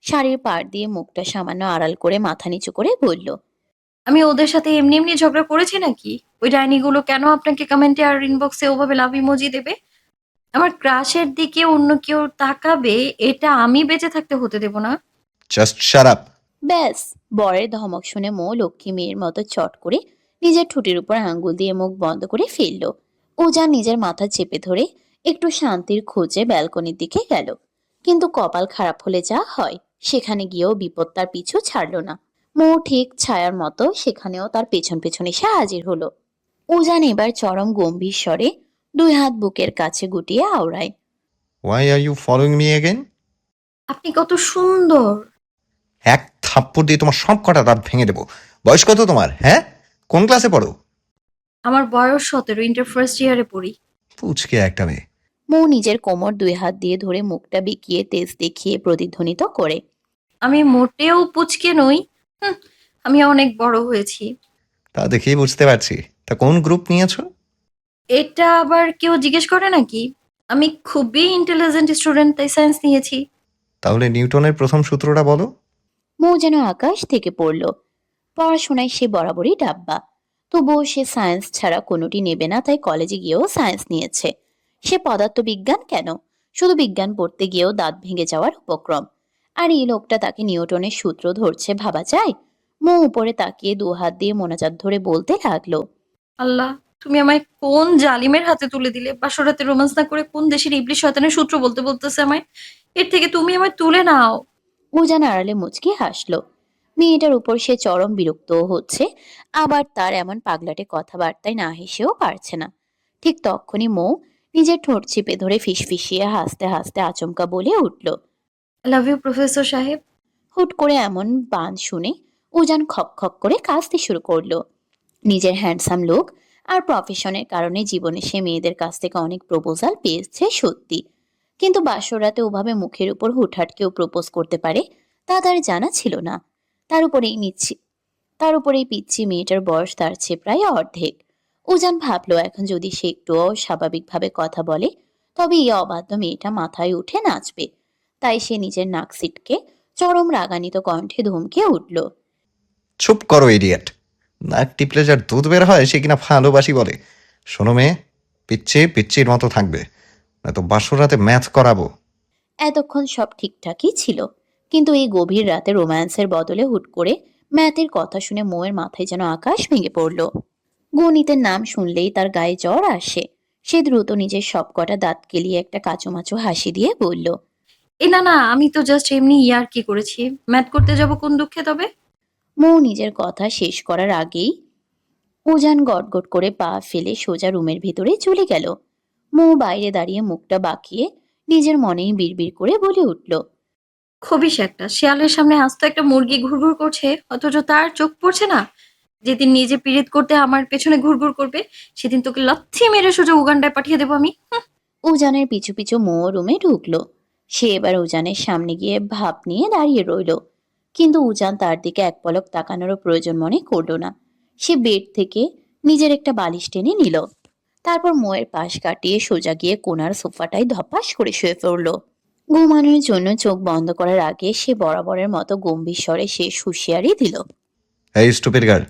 শাড়ির পাড় দিয়ে মুখটা সামান্য আড়াল করে মাথা নিচু করে বলল, আমি ওদের সাথে এমনি এমনি ঝগড়া করেছি নাকি? ওই ডাইনিগুলো কেন আপনাকে কমেন্টে আর ইনবক্সে ওভাবে লাভ ইমোজি দেবে? আমার ক্রাশের দিকে অন্য কেউ তাকাবে, এটা আমি বেঁচে থাকতে হতে দেব না। Just shut up. ব্যাস। বরের ধমক শুনে মো লক্ষ্মী মেয়ের মতো চট করে নিজের ঠোঁটের উপর আঙ্গুল দিয়ে মুখ বন্ধ করে ফেলল। উজান নিজের মাথা চেপে ধরে একটু শান্তির খোঁজে ব্যালকনির দিকে গেল। কিন্তু কপাল খারাপ হলে যা হয়, সেখানে গিয়েও বিপদ তার পিছু ছাড়ল না। মো ঠিক ছায়ার মতো সেখানেও তার পেছন পেছন এসে হাজির হলো। উজান এবার চরম গম্ভীর স্বরে দুই হাত বুকের কাছে গুটিয়ে আওড়ায়। Why are you following me again? আপনি কত সুন্দর। এক থাপ্পড় দিয়ে তোমার সব কটা দাঁত ভেঙে দেবো। বয়স কত তোমার, হ্যাঁ? কোন ক্লাসে পড়ো? আমার বয়স 17, ইন্টার ফার্স্ট ইয়ারে পড়ি। পুচকে একটা মেয়ে। মো নিজের কোমর দুই হাত দিয়ে ধরে মুখটা বেঁকিয়ে তেজ দেখিয়ে প্রতিধ্বনিত করে, আমি মোটেও পুচকে নই। হুম, আমি অনেক বড় হয়েছি। তা দেখেই বুঝতে পারছি। তা কোন গ্রুপ নিয়েছো? এটা আবার কেউ জিজ্ঞেস করে নাকি? আমি খুবই ইন্টেলিজেন্ট স্টুডেন্ট, তাই সায়েন্স নিয়েছি। তাহলে নিউটনের প্রথম সূত্রটা বলো। মো যেন আকাশ থেকে পড়ল। পড়াশোনায় সে বরাবরই ডাব্বা, তবুও সে সায়েন্স ছাড়া কোনোটি নেবে না, তাই কলেজে গিয়েও সায়েন্স নিয়েছে। সে পদার্থবিজ্ঞান কেন, শুধু বিজ্ঞান পড়তে গিয়েও দাঁত ভেঙে যাওয়ার উপক্রম। আর এই লোকটা তাকে নিউটনের সূত্র ধরছে ভাবা যায়? মো উপরে তাকিয়ে দু হাত দিয়ে মোনাজাত ধরে বলতে লাগলো, আল্লাহ, তুমি আমায় কোন জালিমের হাতে তুলে দিলে? বাসর রাতে রোমান্স না করে কোন দেশের ইবলিশ শয়তানের সূত্র বলতে বলতেছে আমায়? এর থেকে তুমি আমায় তুলে নাও। উজান আড়ালে মুচকি হাসল। মেয়েটার উপর সে চরম বিরক্তও হচ্ছে, আবার তার এমন পাগলাটে কথাবার্তায় না হেসেও পারছে না। ঠিক তক্ষুনি মৌ নিজের ঠোঁট চিপে ধরে ফিসফিসিয়ে হাসতে হাসতে আচমকা বলে উঠল। আই লাভ ইউ প্রফেসর সাহেব। হুট করে এমন বান শুনে উজান খক খক করে কাঁদতে শুরু করলো। নিজের হ্যান্ডসাম লুক আর প্রফেশনের কারণে জীবনে সে মেয়েদের কাছ থেকে অনেক প্রপোজাল পেয়েছে সত্যি, কিন্তু বাসরাতে ওভাবে মুখের উপর হুটহাট কেউ প্রপোজ করতে পারে তা তার জানা ছিল না। তার উপরেই পিচ্ছি মেয়েটার বয়স তার চেয়ে প্রায় অর্ধেক। উজান ভাবলো এখন যদি সে একটুও স্বাভাবিকভাবে কথা বলে তবে এই অবাধ্য মেয়েটা মাথায় উঠে নাচবে। তাই সে নিজের নাক সিটকে চরম রাগান্বিত কণ্ঠে ধমকে উঠল। চুপ করো ইডিয়েট। নাক টিপলে যার দুধ বের হয় সে কিনা ভালোবাসি বলে। শোনো মেয়ে, পিচ্ছির মতো থাকবে, নয়তো বাসর রাতে ম্যাথ করাবো। এতক্ষণ সব ঠিকঠাকই ছিল, কিন্তু এই গভীর রাতে রোম্যান্সের বদলে হুট করে ম্যাথের কথা শুনে মোয়ের মাথায় যেন আকাশ ভেঙে পড়ল। গণিতের নাম শুনলেই তার গায়ে জ্বর আসে। সে দ্রুত নিজের সবকটা দাঁত কেলিয়ে একটা কাচুমাচু হাসি দিয়ে বলল। না না, আমি তো জাস্ট এমনি ইয়ার্কি করেছি। ম্যাথ করতে যাব কোন দুঃখে তবে? মৌ নিজের কথা শেষ করার আগেই উজান গটগট করে পা ফেলে সোজা রুমের ভিতরে চলে গেল। মৌ বাইরে দাঁড়িয়ে মুখটা বাঁকিয়ে নিজের মনেই বিড়বিড় করে বলে উঠল। খবিস একটা শেয়ালের সামনে আস্ত একটা মুরগি ঘুরঘুর করছে, অথচ তার চোখ পড়ছে না। যেদিন নিজে পীড়িত করতে আমার পেছনে ঘুরঘুর করবে, সেদিন তোকে লাথি মেরে সোজা উগান্ডায় পাঠিয়ে দেবো আমি। উজানের পিছু পিছু মৌ রুমে ঢুকলো। সে এবার উজানের সামনে গিয়ে ভাব নিয়ে দাঁড়িয়ে রইল, কিন্তু উজান তার দিকে এক পলক তাকানোরও প্রয়োজন মনে করলো না। সে বেড থেকে নিজের একটা বালিশ টেনে নিল, তারপর মৌয়ের পাশ কাটিয়ে সোজা গিয়ে কোনার সোফাটায় ধপাস করে শুয়ে পড়ল। ঘুমানোর জন্য চোখ বন্ধ করার আগে সে বরাবরের মতো গম্ভীর স্বরে শেষ হুঁশিয়ারি দিল। এই স্টুপিড গার্ল,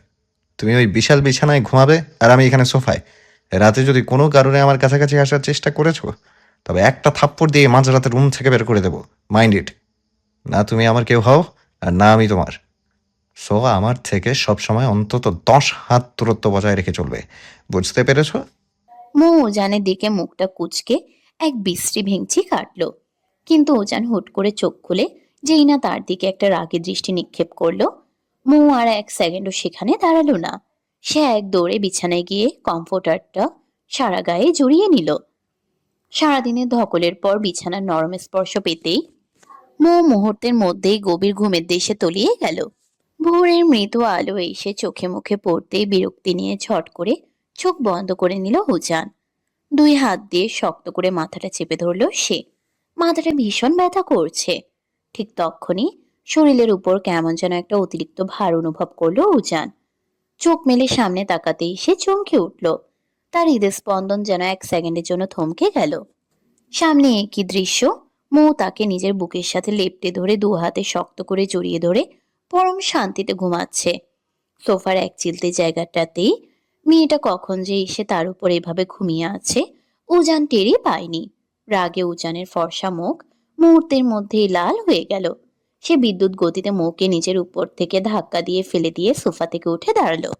তুমি ওই বিশাল বিছানায় ঘুমাবে আর আমি এখানে সোফায়। রাতে যদি কোনো কারণে আমার কাছাকাছি আসার চেষ্টা করেছো তবে একটা থাপ্পড় দিয়ে মাঝরাতে রুম থেকে বের করে দেবো। Mind it. না তুমি আমার কেউ হও আর না আমি তোমার। সো আমার থেকে সবসময় অন্তত 10 হাত দূরত্ব বজায় রেখে চলবে। বুঝতে পেরেছো? মৌ উজানের দিকে মুখটা কুঁচকে এক বিশ্রী ভেঙচি কাটল, কিন্তু উজান হুট করে চোখ খুলে যেই না তার দিকে একটা রাগী দৃষ্টি নিক্ষেপ করলো। মৌ আর এক সেকেন্ডও সেখানে দাঁড়ালো না। সে এক দৌড়ে বিছানায় গিয়ে কমফোর্টারটা সারা গায়ে জড়িয়ে নিল। সারাদিনের ধকলের পর বিছানার নরম স্পর্শ পেতেই মৌ মুহূর্তের মধ্যেই গভীর ঘুমের দেশে তলিয়ে গেল। ভোরের মৃদু আলো এসে চোখে মুখে পড়তেই বিরক্তি নিয়ে ঝট করে চোখ বন্ধ করে নিল উজান। দুই হাত দিয়ে শক্ত করে মাথাটা চেপে ধরল সে। মাথাটা ভীষণ ব্যথা করছে। ঠিক তক্ষুনি শরীরের উপর কেমন যেন একটা অতিরিক্ত ভার অনুভব করলো উজান। চোখ মেলে সামনে তাকাতেই সে চমকে উঠল। তার হৃদস্পন্দন যেন এক সেকেন্ডের জন্য থমকে গেল। সামনে একই দৃশ্য। মৌ তাকে নিজের বুকের সাথে লেপ্টে ধরে দু হাতে শক্ত করে জড়িয়ে ধরে পরম শান্তিতে ঘুমাচ্ছে। সোফার এক চিলতে জায়গাটাতেই মেয়েটা কখন যে এসে তার উপর এভাবে ঘুমিয়ে আছে উজান টেরই পায়নি। রাগে উজানের ফর্সা মুখ মুহূর্তের মধ্যেই লাল হয়ে গেল। সে বিদ্যুৎ গতিতে মৌকে নিজের উপর থেকে ধাক্কা দিয়ে ফেলে দিয়ে সোফা থেকে উঠে দাঁড়ালো।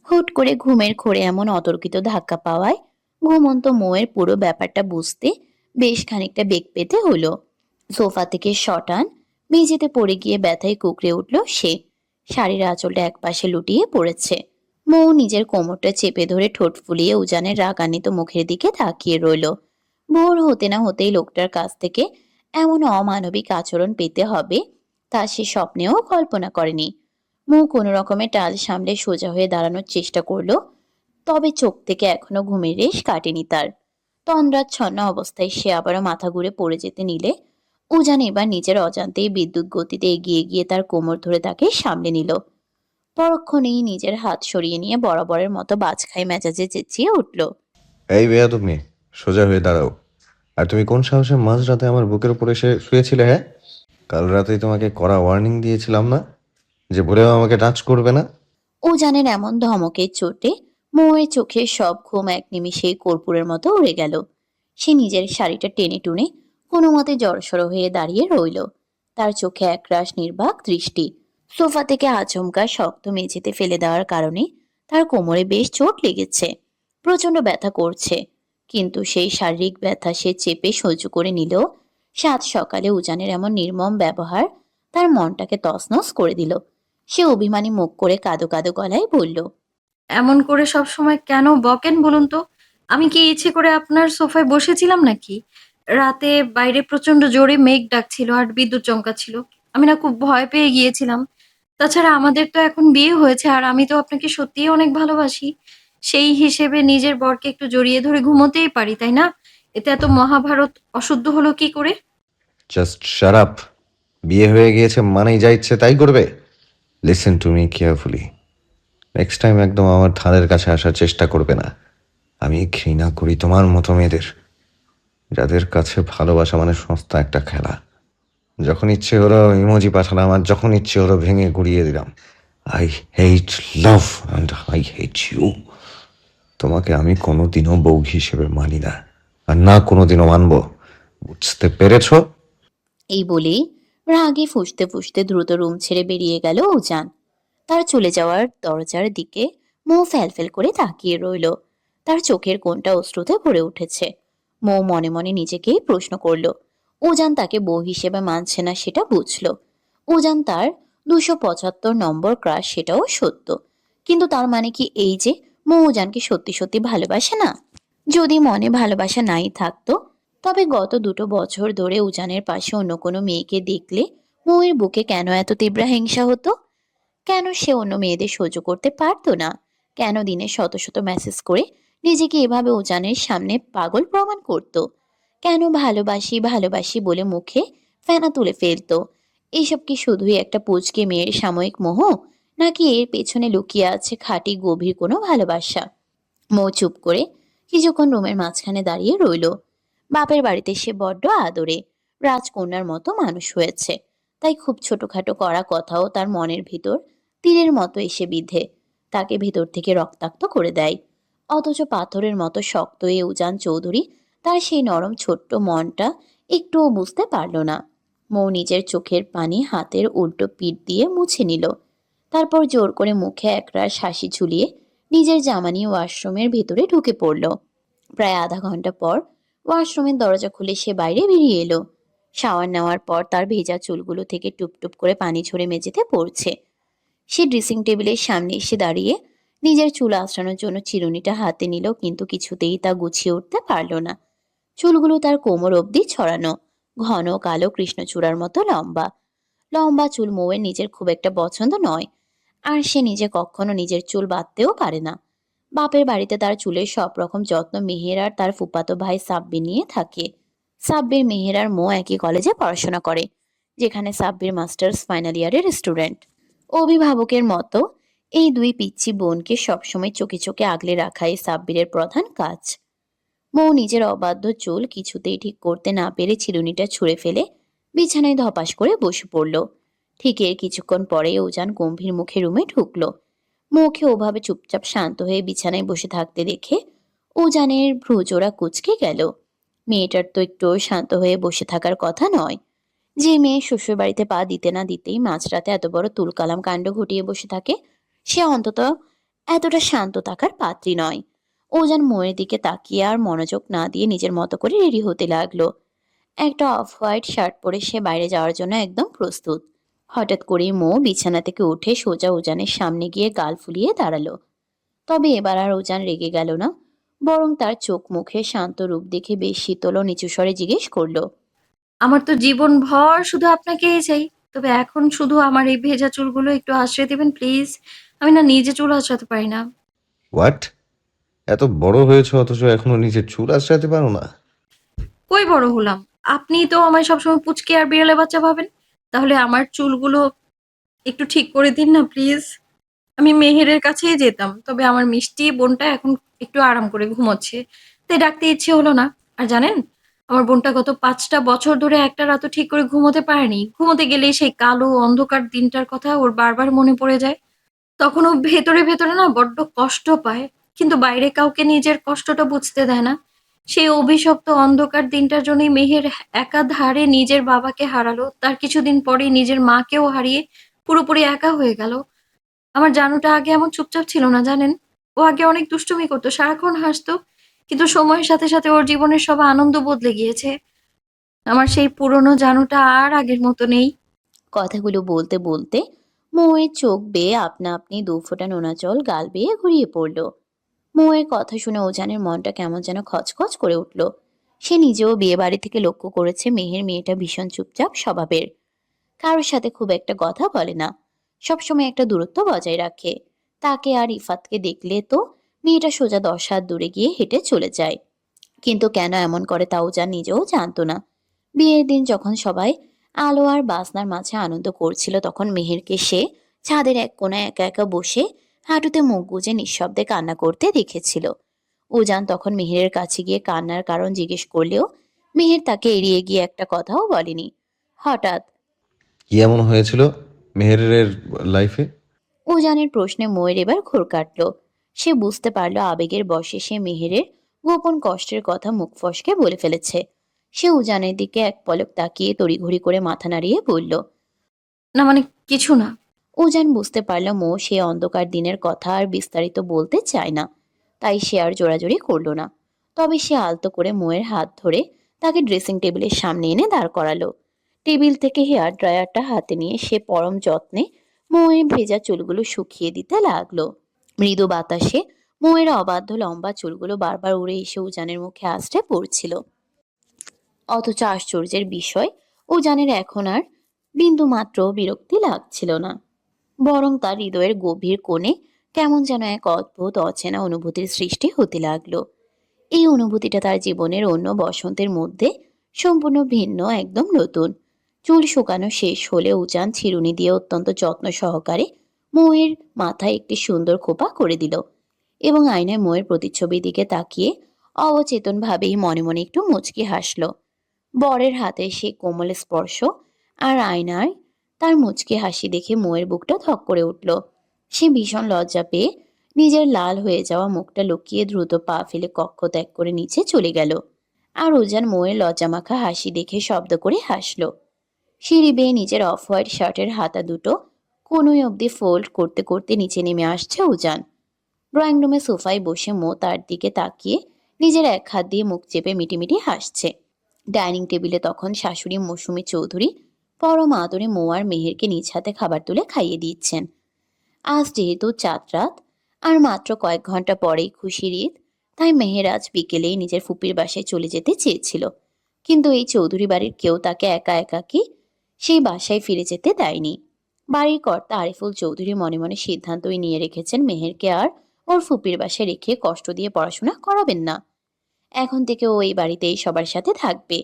হুট করে ঘুমের ঘোরে এমন অতর্কিত ধাক্কা পাওয়ায় ঘুমন্ত মৌয়ের পুরো ব্যাপারটা বুঝতে বেশ খানিকটা বেগ পেতে হলো। সোফা থেকে শটান মেঝেতে পড়ে গিয়ে ব্যথায় কুকড়ে উঠল সে। শাড়ির আঁচলটা একপাশে লুটিয়ে পড়েছে। মৌ নিজের কোমরটা চেপে ধরে ঠোঁট ফুলিয়ে উজানের রাগান্বিত মুখের দিকে তাকিয়ে রইল। ভোর হতে না হতেই লোকটার কাছ থেকে এমন অমানবিক আচরণ পেতে হবে তা সে স্বপ্নেও কল্পনা করেনি। মৌ কোনো রকমে টাল সামলে সোজা হয়ে দাঁড়ানোর চেষ্টা করলো, তবে চোখ থেকে এখনো ঘুমের রেশ কাটেনি তার। তন্দ্রাচ্ছন্ন অবস্থায় সে আবারও মাথা ঘুরে পড়ে যেতে নিলে উজান এবার নিজের অজান্তেই বিদ্যুৎ গতিতে এগিয়ে গিয়ে তার কোমর ধরে তাকে সামলে নিল। পরক্ষণেই নিজের হাত সরিয়ে নিয়ে বরাবরের মতো বাজখাই মেজাজে চেঁচিয়ে উঠল। এই বেয়া তুমি সোজা হয়ে দাঁড়াও। আর তুমি কোন সাহসে মাঝরাতে আমার বুকের উপর এসে শুয়েছিলে? হ্যাঁ, কাল রাতেই তোমাকে কড়া ওয়ার্নিং দিয়েছিলাম না যে ভুলেও আমাকে টাচ করবে না? উজানের এমন ধমকের চোটে মৌয়ের চোখে সব ঘুম এক নিমিষেই কর্পূরের মতো উড়ে গেল। সে নিজের শাড়িটা টেনে টুনে কোনো মতে জড়সড় হয়ে দাঁড়িয়ে রইল। তার চোখে একরাশ নির্বাক দৃষ্টি। সোফা থেকে আচমকা শক্ত মেঝেতে ফেলে দেওয়ার কারণে তার কোমরে বেশ চোট লেগেছে। প্রচণ্ড ব্যথা করছে, কিন্তু সেই শারীরিক ব্যথা সে চেপে সহ্য করে নিলেও সাত সকালে উজানের এমন নির্মম ব্যবহার তার মনটাকে তছনছ করে দিল। সে অভিমানী মুখ করে কাঁদো কাঁদো গলায় বলল, এমন করে সব সময় কেন বকেন বলুন তো? আমি কি ইচ্ছে করে আপনার সোফায় বসেছিলাম নাকি? রাতে বাইরে প্রচন্ড জোরে মেঘ ডাকছিল আর বিদ্যুৎ চমকাচ্ছিল। আমি না খুব ভয় পেয়ে গিয়েছিলাম। তাছাড়া আমাদের তো এখন বিয়ে হয়েছে আর আমি তো আপনাকে সত্যিই অনেক ভালোবাসি। সেই হিসেবে নিজের বরকে একটু জড়িয়ে ধরে ঘুমোতেই পারি, তাই না? এতে এত মহাভারত অশুদ্ধ হলো কি করে? Just shut up. বিয়ে হয়ে গিয়েছে মানেই যা ইচ্ছে তাই করবে? Listen to me carefully. Next time একদম আমার ধারের কাছে আসার চেষ্টা করবে না। আমি ঘৃণা করি তোমার মতো মেয়েদের, যাদের কাছে ভালোবাসা মানে সস্তা একটা খেলা। যখন ইচ্ছে হলো ইমোজি পাঠালাম, আর যখন ইচ্ছে হলো ভেঙে গুড়িয়ে দিলাম। I hate love and I hate you. তোমাকে আমি কোনোদিনও বউ হিসেবে মানি না, আর না কোনোদিনও মানবো। বুঝতে পেরেছো? এই বলেই রাগে ফুঁসতে ফুঁসতে দ্রুত রুম ছেড়ে বেরিয়ে গেল উজান। তার চলে যাওয়ার দরজার দিকে মৌ ফ্যালফেল করে তাকিয়ে রইল। তার চোখের কোণটা অশ্রুতে ভরে উঠেছে। মৌ মনে মনে নিজেকেই প্রশ্ন করল, উজান তাকে বউ হিসেবে মানছে না সেটা বুঝলো। উজান তার 275 নম্বর ক্রাশ, সেটাও সত্য। কিন্তু তার মানে কি এই যে মৌ উজানকে সত্যি সত্যি ভালোবাসে না? যদি মনে ভালোবাসা নাই থাকতো, তবে গত 2 বছর ধরে উজানের পাশে অন্য কোনো মেয়েকে দেখলে মৌয়ের বুকে কেন এত তীব্র হিংসা হতো? কেন সে অন্য মেয়েদের সহ্য করতে পারতো না? কেন দিনে শত শত মেসেজ করে নিজেকে এভাবে উজানের সামনে পাগল প্রমাণ করত? কেন ভালোবাসি ভালোবাসি বলে মুখে ফেনা তুলে ফেলতো? এইসব কি শুধুই একটা পুচকে মেয়ের সাময়িক মোহ, নাকি এর পেছনে লুকিয়ে আছে খাঁটি গভীর কোনো ভালোবাসা? মৌ চুপ করে কিছুক্ষণ রুমের মাঝখানে দাঁড়িয়ে রইল। বাপের বাড়িতে সে বড্ড আদরে, রাজকন্যার মতো মানুষ হয়েছে, তাই খুব ছোটখাটো করা কথাও তার মনের ভিতর তীরের মতো এসে বিঁধে তাকে ভিতর থেকে রক্তাক্ত করে দেয়। অথচ পাথরের মতো শক্ত এই উজান চৌধুরী তার সেই নরম ছোট্ট মনটা একটুও বুঝতে পারল না। মৌ নিজের চোখের পানি হাতের উল্টো পিঠ দিয়ে মুছে নিল। তারপর জোর করে মুখে একরাশ হাসি ঝুলিয়ে নিজের জামা নিয়ে ওয়াশরুমের ভিতরে ঢুকে পড়ল। প্রায় আধা ঘন্টা পর ওয়াশরুমের দরজা খুলে সে বাইরে বেরিয়ে এলো। শাওয়ার নেওয়ার পর তার ভেজা চুলগুলো থেকে টুপটুপ করে পানি ঝরে মেঝেতে পড়ছে। সে ড্রেসিং টেবিলের সামনে এসে দাঁড়িয়ে নিজের চুল আঁচড়ানোর জন্য চিরুনিটা হাতে নিল, কিন্তু কিছুতেই তা গুছিয়ে উঠতে পারল না। চুলগুলো তার কোমর অবধি ছড়ানো, ঘন কালো কৃষ্ণচূড়ার মতো লম্বা। লম্বা চুল মৌয়ের নিজের খুব একটা পছন্দ নয়, আর সে নিজে কখনো নিজের চুল বাঁধতেও পারে না। বাপের বাড়িতে তার চুলের সব রকম যত্ন মেহের আর তার ফুফাতো ভাই সাব্বির নিয়ে থাকে। সাব্বির, মেহের আর মৌ একই কলেজে পড়াশোনা করে, যেখানে সাব্বির মাস্টার্স ফাইনাল ইয়ারের স্টুডেন্ট। অভিভাবকের মতো এই দুই পিচ্চি বোনকে সবসময় চোখে চোখে আগলে রাখাই সাব্বিরের প্রধান কাজ। মৌ নিজের অবাধ্য চুল কিছুতেই ঠিক করতে না পেরে চিরুনিটা ছুঁড়ে ফেলে বিছানায় ধপাস করে বসে পড়ল। ঠিক এর কিছুক্ষণ পরে উজান গম্ভীর মুখে রুমে ঢুকলো। মুখে ওভাবে চুপচাপ শান্ত হয়ে বিছানায় বসে থাকতে দেখে উজানের ভ্রুজোড়া কুঁচকে গেল। মেয়েটার তো একটু শান্ত হয়ে বসে থাকার কথা নয়। যে মেয়ে শ্বশুর বাড়িতে পা দিতে না দিতেই মাঝরাতে এত বড় তুলকালাম কাণ্ড ঘটিয়ে বসে থাকে, সে অন্তত এতটা শান্ত থাকার পাত্রী নয়। উজান মোয়ের দিকে তাকিয়ে আর মনোযোগ না দিয়ে নিজের মতো করে রেডি হতে লাগলো। একটা অফ হোয়াইট শার্ট পরে সে বাইরে যাওয়ার জন্য একদম প্রস্তুত। হঠাৎ করেই মৌ বিছানা থেকে উঠে সোজা উজানের সামনে গিয়ে গাল ফুলিয়ে দাঁড়ালো। তবে এবার আর উজান রেগে গেল না, বরং তার চোখ মুখে শান্ত রূপ দেখে বেশ শীতল ও নিচু স্বরে জিজ্ঞেস করলো, আমার তো জীবন ভর শুধু আপনাকেই চাই। তবে এখন শুধু আমার এই ভেজা চুলগুলো একটু আশ্রয় দিবেন প্লিজ। আমি না নিজে চুল আঁচড়াতে পারি না। হোয়াট? এত বড় হয়েছে অথচ এখনো নিজের চুল আঁচড়াতে পারো না? কই বড় হলাম? আপনিই তো আমায় সবসময় পুচকে আর বিড়ালে বাচ্চা ভাবেন। তাহলে আমার চুলগুলো একটু ঠিক করে দিন না প্লিজ। আমি মেহেরের কাছেই যেতাম, তবে আমার মিষ্টি বোনটা এখন একটু আরাম করে ঘুমোচ্ছে, তাই ডাকতে ইচ্ছে হলো না। আর জানেন, আমার বোনটা গত 5টা বছর ধরে একটা রাতও ঠিক করে ঘুমোতে পারেনি। ঘুমোতে গেলেই সেই কালো অন্ধকার দিনটার কথা ওর বারবার মনে পড়ে যায়। তখন ও ভেতরে ভেতরে না বড্ড কষ্ট পায়, কিন্তু বাইরে কাউকে নিজের কষ্টটা বুঝতে দেয় না। সেই অভিশপ্ত অন্ধকার দিনটার জন্যই মেহের একাধারে নিজের বাবাকে হারালো, তার কিছুদিন পরেই নিজের মাকেও হারিয়ে পুরোপুরি একা হয়ে গেল। আমার জানুটা আগে এমন চুপচাপ ছিল না জানেন। ও আগে অনেক দুষ্টুমি করতো, সারাক্ষণ হাসতো, কিন্তু সময়ের সাথে সাথে ওর জীবনের সব আনন্দ বদলে গিয়েছে। আমার সেই পুরনো জানুটা আর আগের মতো নেই। কথাগুলো বলতে বলতে মৌয়ের চোখ বেয়ে আপনা আপনি দু ফোঁটা নোনা জল গাল বেয়ে ঘুরিয়ে পড়ল। মৌয়ের কথা শুনে উজানের মনটা কেমন যেন খচখচ করে উঠল। সে নিজেও বিয়ে বাড়ি থেকে লক্ষ্য করেছে মেহের মেয়েটা ভীষণ চুপচাপ স্বভাবের, কারোর সাথে খুব একটা কথা বলে না, সবসময় একটা দূরত্ব বজায় রাখে। তাকে আর ইফাতকে দেখলে তো মেয়েটা সোজা 10 হাত দূরে গিয়ে হেঁটে চলে যায়। কিন্তু কেন এমন করে তা উজান নিজেও জানতো না। বিয়ের দিন যখন সবাই আলো আর বাসনার মাঝে আনন্দ করছিল, তখন মেহেরকে সে ছাদের এক কোণায় একা একা বসে হাঁটুতে মুখ গুজে নিঃশব্দে কান্না করতে দেখেছিল। উজান তখন মেহেরের কাছে গিয়ে কান্নার কারণ জিজ্ঞেস করলেও মেহের তাকে এড়িয়ে গিয়ে একটা কথাও বলেনি। হঠাৎ কি এমন হয়েছিল মেহেরের লাইফে? উজানের প্রশ্নে ময়ের এবার ঘোর কাটল। সে বুঝতে পারলো আবেগের বশে সে মেহেরের গোপন কষ্টের কথা মুখ ফসকে বলে ফেলেছে। সে উজানের দিকে এক পলক তাকিয়ে তড়িঘড়ি করে মাথা নাড়িয়ে বলল, না মানে কিছু না। উজান বুঝতে পারল মো সে অন্ধকার দিনের কথা আর বিস্তারিত বলতে চায় না, তাই সে আর জোরাজোরি করলো না। তবে সে আলতো করে মোয়ের হাত ধরে তাকে ড্রেসিং টেবিলের সামনে এনে দাঁড় করালো। টেবিল থেকে হেয়ার ড্রায়ারটা হাতে নিয়ে সে পরম যত্নে মোয়ের ভেজা চুলগুলো শুকিয়ে দিতে লাগলো। মৃদু বাতাসে মোয়ের অবাধ্য লম্বা চুলগুলো বারবার উড়ে এসে উজানের মুখে আছড়ে পড়ছিল। অথচ আশ্চর্যের বিষয়, উজানের এখন আর বিন্দুমাত্র বিরক্তি লাগছিল না, বরং তার হৃদয়ের গভীর কোণে কেমন যেন এক অদ্ভুত অচেনা অনুভূতির সৃষ্টি হতে লাগলো। এই অনুভূতিটা তার জীবনের অন্য বসন্তের মধ্যে সম্পূর্ণ ভিন্ন, একদম নতুন। চুল শুকানো শেষ হলে উজান চিরুনি দিয়ে অত্যন্ত যত্ন সহকারে মৌয়ের মাথায় একটি সুন্দর খোপা করে দিল এবং আয়নায় মৌয়ের প্রতিচ্ছবির দিকে তাকিয়ে অবচেতনভাবেই মনে মনে একটু মুচকি হাসল। বরের হাতে সে কোমল স্পর্শ আর আয়নায় তার মুচকি হাসি দেখে মৌয়ের বুকটা ধক করে উঠল। সে ভীষণ লজ্জা পেয়ে নিজের লাল হয়ে যাওয়া মুখটা লুকিয়ে দ্রুত পা ফেলে কক্ষ ত্যাগ করে নিচে চলে গেল। আর উজান মৌয়ের লজ্জামাখা হাসি দেখে শব্দ করে হাসল। সিঁড়ি বেয়ে নিজের অফ হোয়াইট শার্টের হাতা দুটো কোনোই অবধি ফোল্ড করতে করতে নিচে নেমে আসছে উজান। ড্রয়িং রুমে সোফায় বসে মো তার দিকে তাকিয়ে নিজের এক হাত দিয়ে মুখ চেপে মিটিমিটি হাসছে। ডাইনিং টেবিলে তখন শাশুড়ি মৌসুমী চৌধুরী পরম আদরে মৌ আর মেহেরকে নিজ হাতে খাবার তুলে খাইয়ে দিচ্ছেন। আজ যেহেতু চাঁদ রাত আর মাত্র কয়েক ঘন্টা পরেই খুশির ঈদ, তাই মেহের আজ বিকেলেই নিজের ফুপির বাসায় চলে যেতে চেয়েছিল, কিন্তু এই চৌধুরী বাড়ির কেউ তাকে একা একাকী সেই বাসায় ফিরে যেতে দেয়নি। বাড়ির কর্তা আরিফুল চৌধুরী মনে মনে সিদ্ধান্তই নিয়ে রেখেছেন মেহেরকে আর ওর ফুপির বাসায় রেখে কষ্ট দিয়ে পড়াশোনা করাবেন না। এখন থেকে ও এই বাড়িতেই সবার সাথে থাকবে।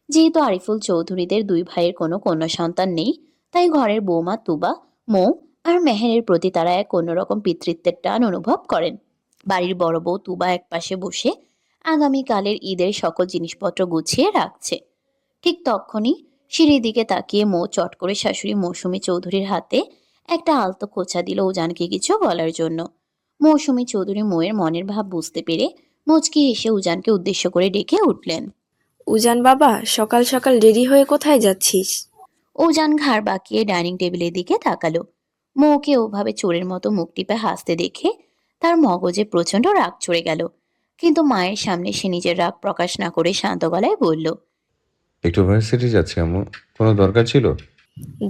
যেহেতু আরিফুল চৌধুরীদের দুই ভাইয়ের কোনো কন্যা সন্তান নেই, তাই ঘরের বৌমা তুবা, মৌ আর মেহেরের প্রতি তারা এক অন্যরকম পিতৃত্বের টান অনুভব করেন। বাড়ির বড় বউ তুবা এক পাশে বসে আগামীকালের ঈদের সকল জিনিসপত্র গুছিয়ে রাখছে। ঠিক তখনই সিঁড়ির দিকে তাকিয়ে মৌ চট করে শাশুড়ি মৌসুমী চৌধুরীর হাতে একটা আলতো খোঁচা দিল উজানকে কিছু বলার জন্য। মৌসুমী চৌধুরী মৌয়ের মনের ভাব বুঝতে পেরে মুচকি হেসে উজানকে উদ্দেশ্য করে ডেকে উঠলেন, উজান বাবা, সকাল সকাল রেডি হয়ে কোথায় যাচ্ছিস? উজান ঘাড় বাঁকিয়ে ডাইনিং টেবিলের দিকে তাকালো। মৌকে ওভাবে চোরের মতো মুখ টিপে হাসতে দেখে তার মগজে প্রচন্ড রাগ চড়ে গেল, কিন্তু মায়ের সামনে সে নিজের রাগ প্রকাশ না করে শান্ত গলায় বলল, একটু ভার্সিটি যাচ্ছি আম্মু, কোনো দরকার ছিল?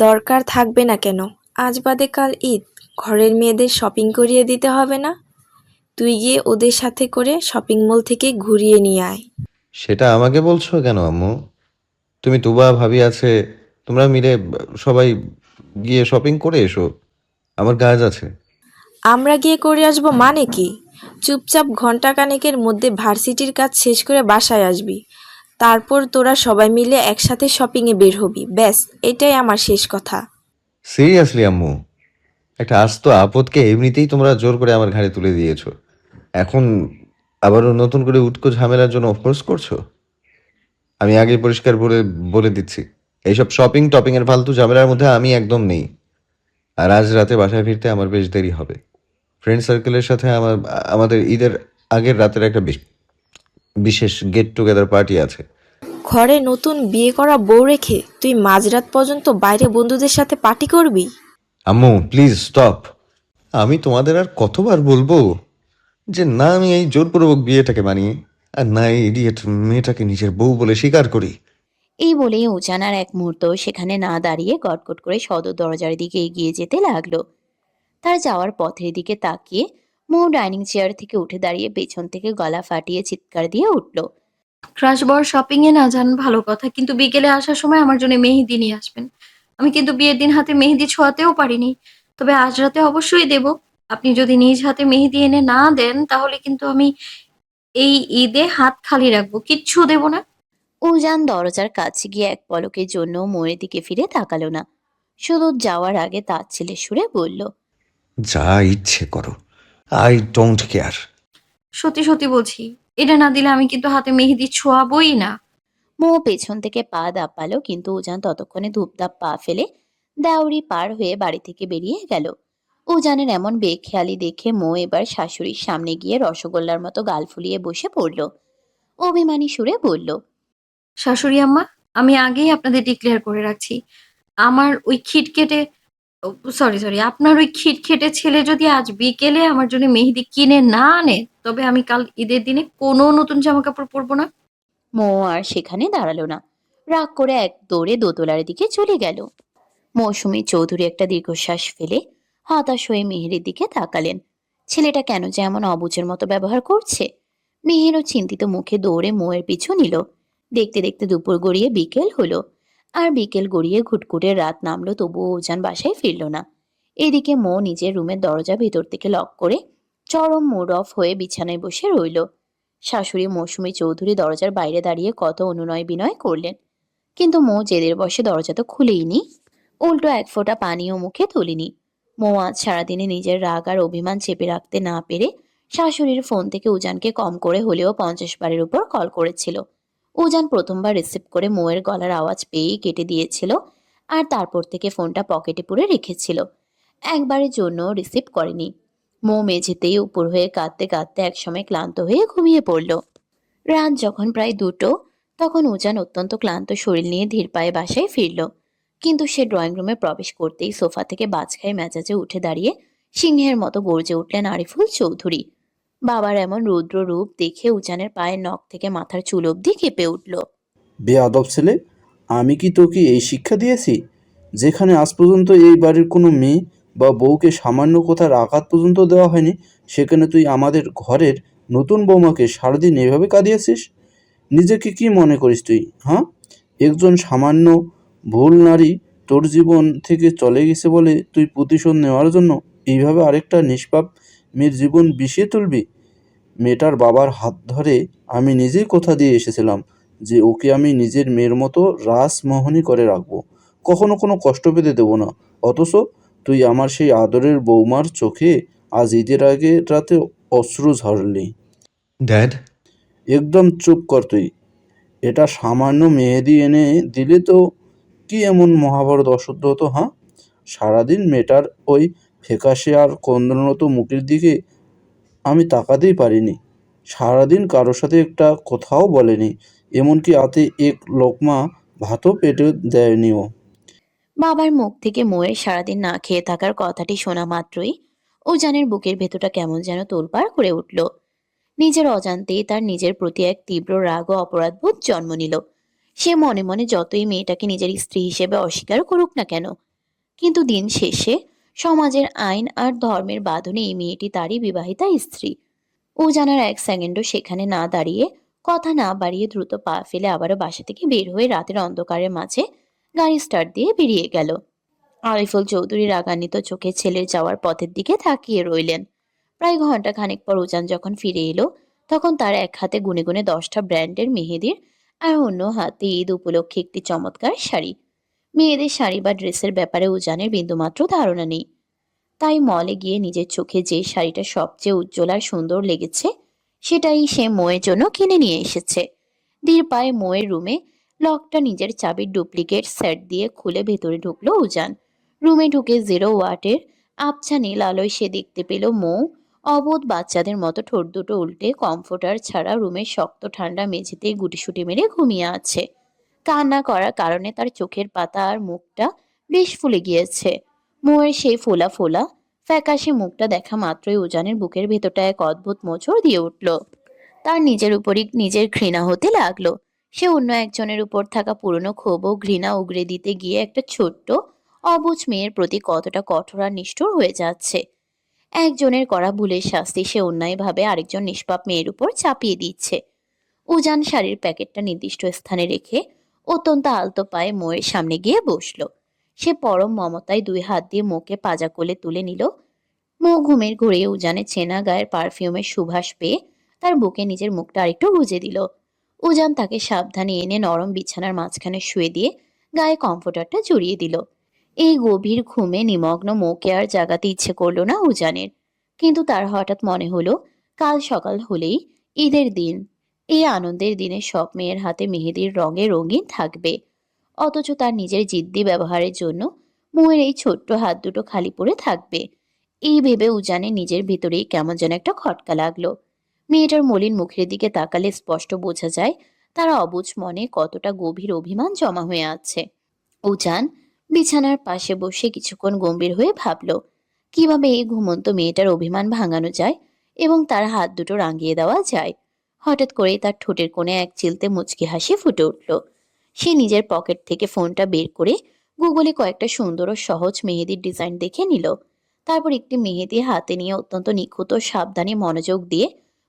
দরকার থাকবে না কেন? আজ বাদে কাল ঈদ, ঘরের মেয়েদের শপিং করিয়ে দিতে হবে না? তুই গিয়ে ওদের সাথে করে শপিং মল থেকে ঘুরিয়ে নিয়ে আয়। সেটা আমাকে বলছো কেন আম্মু? তুমি তুবা ভাবি আছে, তোমরা মিলে সবাই গিয়ে শপিং করে এসো, আমার কাজ আছে। আমরা গিয়ে করে আসবো মানে কি? চুপচাপ ঘন্টা কানেকের মধ্যে ভার্সিটির কাজ শেষ করে বাসায় আসবি, তারপর তোরা সবাই মিলে একসাথে শপিংয়ে বের হবি, ব্যাস এটাই আমার শেষ কথা। সিরিয়াসলি আম্মু, একটা আস্ত আপদকে এমনিতেই তোমরা জোর করে আমার ঘাড়ে তুলে দিয়েছো, এখন আবারও নতুন করে উটকো ঝামেলার জন্য ফোর্স করছো? আমি আগে পরিষ্কার বলে বলে দিচ্ছি, এইসব শপিং টপিং এর ফালতু ঝামেলার মধ্যে আমি একদম নেই। আর আজ রাতে বাসায় ফিরতে আমার বেশ দেরি হবে। ফ্রেন্ড সার্কেলের সাথে আমাদের ঈদের আগের রাতের একটা বিশেষ গেট টুগেদার পার্টি আছে। ঘরে নতুন বিয়ে করা বউ রেখে তুই মাঝরাত পর্যন্ত বাইরে বন্ধুদের সাথে পার্টি করবি? আম্মু প্লিজ স্টপ। আমি তোমাদের আর কতবার বলবো, যে না আমি এই জোরপূর্বক বিয়েটাকে মানি, আর না এই ইডিয়েট মেয়েটাকে নিজের বউ বলে স্বীকার করি। এই বলেই উজান আর এক মুহূর্ত সেখানে না দাঁড়িয়ে গটগট করে সদর দরজার দিকে এগিয়ে যেতে লাগলো। তার যাওয়ার পথের দিকে তাকিয়ে মৌ ডাইনিং চেয়ার থেকে উঠে দাঁড়িয়ে পেছন থেকে গলা ফাটিয়ে চিৎকার দিয়ে উঠল। ক্রাশ বর শপিং এ না যান ভালো কথা, কিন্তু বিকেলে আসার সময় আমার জন্য মেহেদি নিয়ে আসবেন। আমি কিন্তু বিয়ের দিন হাতে মেহেদি ছোঁয়াতেও পারিনি, তবে আজ রাতে অবশ্যই দেব। আপনি যদি নিজ হাতে মেহেদি এনে না দেন তাহলে কিন্তু আমি এই ঈদে হাত খালি রাখবো, কিচ্ছু দেব না। উজান দরজার কাছে গিয়ে এক পলকের জন্য মৌয়ের দিকে ফিরে তাকালো না, শুধু যাওয়ার আগে তাচ্ছিল্যের সুরে বলল, যা ইচ্ছে করো, আই ডোন্ট কেয়ার। সত্যি সত্যি বলছি, এটা না দিলে আমি কিন্তু হাতে মেহেদি ছোঁয়াবই না। মৌ পেছন থেকে পা দাপালো, কিন্তু উজান ততক্ষণে ধূপধাপ পা ফেলে দাউরি পার হয়ে বাড়ি থেকে বেরিয়ে গেল। উজানের এমন বেখেয়ালি দেখে মৌ এবার শাশুড়ির সামনে গিয়ে রসগোল্লার মতো গাল ফুলিয়ে বসে পড়ল। অভিমানী সুরে বলল, শাশুড়ি আম্মা, আমি আগেই আপনাদের ডিক্লেয়ার করে রাখছি, আমার ওই খিটখেটে সরি সরি আপনার ওই খিটখেটে ছেলে যদি আজ বিকেলে আমার জন্য মেহেদি কিনে না আনে, তবে আমি কাল ঈদের দিনে কোনো নতুন জামা কাপড় পরবো না। মৌ আর সেখানে দাঁড়ালো না, রাগ করে এক দৌড়ে দোতলার দিকে চলে গেল। মৌসুমী চৌধুরী একটা দীর্ঘশ্বাস ফেলে হতাশ হয়ে মেহেরের দিকে তাকালেন। ছেলেটা কেন যে এমন অবুঝের মতো ব্যবহার করছে? মেহেরও চিন্তিত মুখে দৌড়ে মৌয়ের পিছু নিল। দেখতে দেখতে দুপুর গড়িয়ে বিকেল হলো, আর বিকেল গড়িয়ে ঘুটঘুটে রাত নামলো, তবুও উজান বাসায় ফিরল না। এদিকে মৌ নিজের রুমের দরজা ভেতর থেকে লক করে চরম মুড অফ হয়ে বিছানায় বসে রইল। শাশুড়ি মৌসুমী চৌধুরী দরজার বাইরে দাঁড়িয়ে কত অনুনয় বিনয় করলেন, কিন্তু মৌ জেদের বসে দরজা তো খুলেইনি, উল্টো এক ফোঁটা পানিও মুখে তুলিনি। মৌ আজ সারাদিনে নিজের রাগ আর অভিমান চেপে রাখতে না পেরে শাশুড়ির ফোন থেকে উজানকে কম করে হলেও 50 বারের উপর কল করেছিল। উজান প্রথমবার রিসিভ করে মৌয়ের গলার আওয়াজ পেয়েই কেটে দিয়েছিল, আর তারপর থেকে ফোনটা পকেটে পুরে রেখেছিল। একবারের জন্য রিসিভ করেনি। মৌ মেঝেতেই উপর হয়ে কাঁদতে কাঁদতে একসময় ক্লান্ত হয়ে ঘুমিয়ে পড়ল। রাত যখন প্রায় 2টো, তখন উজান অত্যন্ত ক্লান্ত শরীর নিয়ে ধীর পায়ে বাসায় ফিরল। কিন্তু সে ড্রয়িং রুমে প্রবেশ করতেই সোফা থেকে বাজখাই মেজাজে উঠে দাঁড়িয়ে সিংহের মতো গর্জে উঠলেন আরিফুল চৌধুরী। বাবার এমন রুদ্র রূপ দেখে উজানের পায়ের নখ থেকে মাথার চুল অব্দি কেঁপে উঠল। বেয়াদব ছেলে, আমি কি তোকে এই শিক্ষা দিয়েছি? যেখানে আজ পর্যন্ত এই বাড়ির কোনো মেয়ে বা বউকে সামান্য কথার আঘাত পর্যন্ত দেওয়া হয়নি, সেখানে তুই আমাদের ঘরের নতুন বৌমাকে সারাদিন এভাবে কাঁদিয়েছিস? নিজেকে কি মনে করিস তুই, হ্যাঁ? একজন সামান্য ভুল নারী তোর জীবন থেকে চলে গেছে বলে তুই প্রতিশোধ নেওয়ার জন্য এইভাবে আরেকটা নিষ্পাপ মেয়ের জীবন বিষিয়ে তুলবি? মেয়েটার বাবার হাত ধরে আমি নিজেই কথা দিয়ে এসেছিলাম যে ওকে আমি নিজের মেয়ের মতো রাসমোহনী করে রাখবো, কখনো কোনো কষ্ট পেতে দেবো না। অথচ তুই আমার সেই আদরের বৌমার চোখে আজ ঈদের আগে রাতে অশ্রু ঝরলি। ড্যাড, একদম চুপ কর তুই। এটা সামান্য মেহেদি এনে দিলে তো কি এমন মহাভারত অশুদ্ধ হতো, হ্যাঁ? সারাদিন মেয়েটার ওই ফ্যাকাশে আর ক্রন্দনরত মুখের দিকে আমি তাকাতেই পারিনি। সারাদিন কারোর সাথে একটা কথাও বলেনি, এমনকি রাতে এক লোকমা ভাতও পেটে দেয়নি ও। বাবার মুখ থেকে মৌয়ের সারাদিন না খেয়ে থাকার কথাটি শোনা মাত্রই উজানের বুকের ভেতরটা কেমন যেন তোলপাড় করে উঠল। নিজের অজান্তেই তার নিজের প্রতি এক তীব্র রাগ ও অপরাধবোধ জন্ম নিল। সে মনে মনে যতই মেয়েটাকে নিজের স্ত্রী হিসেবে অস্বীকার করুক না কেন, কিন্তু দিন শেষে সমাজের আইন আর ধর্মের বাঁধনে এই মেয়েটি তারই বিবাহিতা স্ত্রী। উজানার এক সেকেন্ডও সেখানে না দাঁড়িয়ে, কথা না বাড়িয়ে দ্রুত পা ফেলে আবারও বাসা থেকে বের হয়ে রাতের অন্ধকারের মাঝে গাড়ি স্টার্ট দিয়ে বেরিয়ে গেল। আরিফুল চৌধুরী রাগান্বিত চোখে ছেলের যাওয়ার পথের দিকে তাকিয়ে রইলেন। প্রায় ঘন্টা খানেক পর উজান যখন ফিরে এলো, তখন তার এক হাতে গুনে গুনে 10টা ব্র্যান্ডের মেহেদির, আর অন্য হাতে ঈদ উপলক্ষে একটি চমৎকার শাড়ি। মেয়েদের শাড়ি বা ড্রেসের ব্যাপারে উজানের বিন্দুমাত্র ধারণা নেই, তাই মলে গিয়ে নিজের চোখে যে শাড়িটা সবচেয়ে উজ্জ্বল আর সুন্দর লেগেছে সেটাই সে মোয়ের জন্য কিনে নিয়ে এসেছে। ধীর পায়ে মোয়ের রুমে লকটা নিজের চাবির ডুপ্লিকেট সেট দিয়ে খুলে ভেতরে ঢুকলো উজান। রুমে ঢুকে 0 ওয়াটের আবছা নীল আলোয় সে দেখতে পেল মৌ অবোধ বাচ্চাদের মতো ঠোঁট দুটো উল্টে কমফোর্টার ছাড়া রুমের শক্ত ঠান্ডা মেঝেতেই গুটিসুটি মেরে ঘুমিয়ে আছে। কান্না করার কারণে তার চোখের পাতা আর মুখটা বেশ ফুলে গিয়েছে। মৌয়ের সেই ফোলা ফোলা ফ্যাকাশে মুখটা দেখা মাত্রই উজানের বুকের ভেতরটা এক অদ্ভুত মোচড় দিয়ে উঠল। তার নিজের উপরই নিজের ঘৃণা হতে লাগলো। সে অন্য একজনের উপর থাকা পুরনো ক্ষোভ ও ঘৃণা উগরে দিতে গিয়ে একটা ছোট্ট অবুঝ মেয়ের প্রতি কতটা কঠোর আর নিষ্ঠুর হয়ে যাচ্ছে। একজনের করা ভুলের শাস্তি সে অন্যায়ভাবে আরেকজন নিষ্পাপ মেয়ের উপর চাপিয়ে দিচ্ছে। উজান শাড়ির প্যাকেটটা নির্দিষ্ট স্থানে রেখে অত্যন্ত আলতো পায়ে মোয়ের সামনে গিয়ে বসলো। সে পরম মমতায় 2 হাত দিয়ে মোকে পাজা কোলে তুলে নিল। মো ঘুমের ঘোরে উজানের চেনা গায়ের পারফিউমের সুবাস পেয়ে তার বুকে নিজের মুখটা আরেকটু গুজে দিল। উজান তাকে সাবধানে এনে নরম বিছানার মাঝখানে শুয়ে দিয়ে গায়ে কমফোর্টারটা জড়িয়ে দিল। এই গভীর ঘুমে নিমগ্ন মোকে আর জাগাতে ইচ্ছে করলো না উজানের। কিন্তু তার হঠাৎ মনে হলো কাল সকাল হলেই ঈদের দিন। এই আনন্দের দিনে সব মেয়ের হাতে মেহেদির রঙে রঙিন থাকবে, অথচ তার নিজের জিদ্দি ব্যবহারের জন্য মোয়ের এই ছোট্ট হাত দুটো খালি পড়ে থাকবে। এই ভেবে উজানে নিজের ভিতরেই কেমন যেন একটা খটকা লাগলো। মেয়েটার মলিন মুখের দিকে তাকালে স্পষ্ট বোঝা যায় তার অবুঝ মনে কতটা গভীর অভিমান জমা হয়ে আছে। উজান বিছানার পাশে বসে কিছুক্ষণ গম্ভীর হয়ে ভাবল কিভাবে এই ঘুমন্ত মেয়েটার অভিমান ভাঙানো যায় এবং তার হাত দুটো রাঙিয়ে দেওয়া যায়। হঠাৎ করেই তার ঠোঁটের কোণে এক চিলতে মুচকি হাসি ফুটে উঠল। সে নিজের পকেট থেকে ফোনটা বের করে গুগলে কয়েকটা সুন্দর ও সহজ মেহেদির ডিজাইন দেখে নিল। তারপর একটি মেহেদি হাতে নিয়ে অত্যন্ত নিখুঁত ও সাবধানে মনোযোগ দিয়ে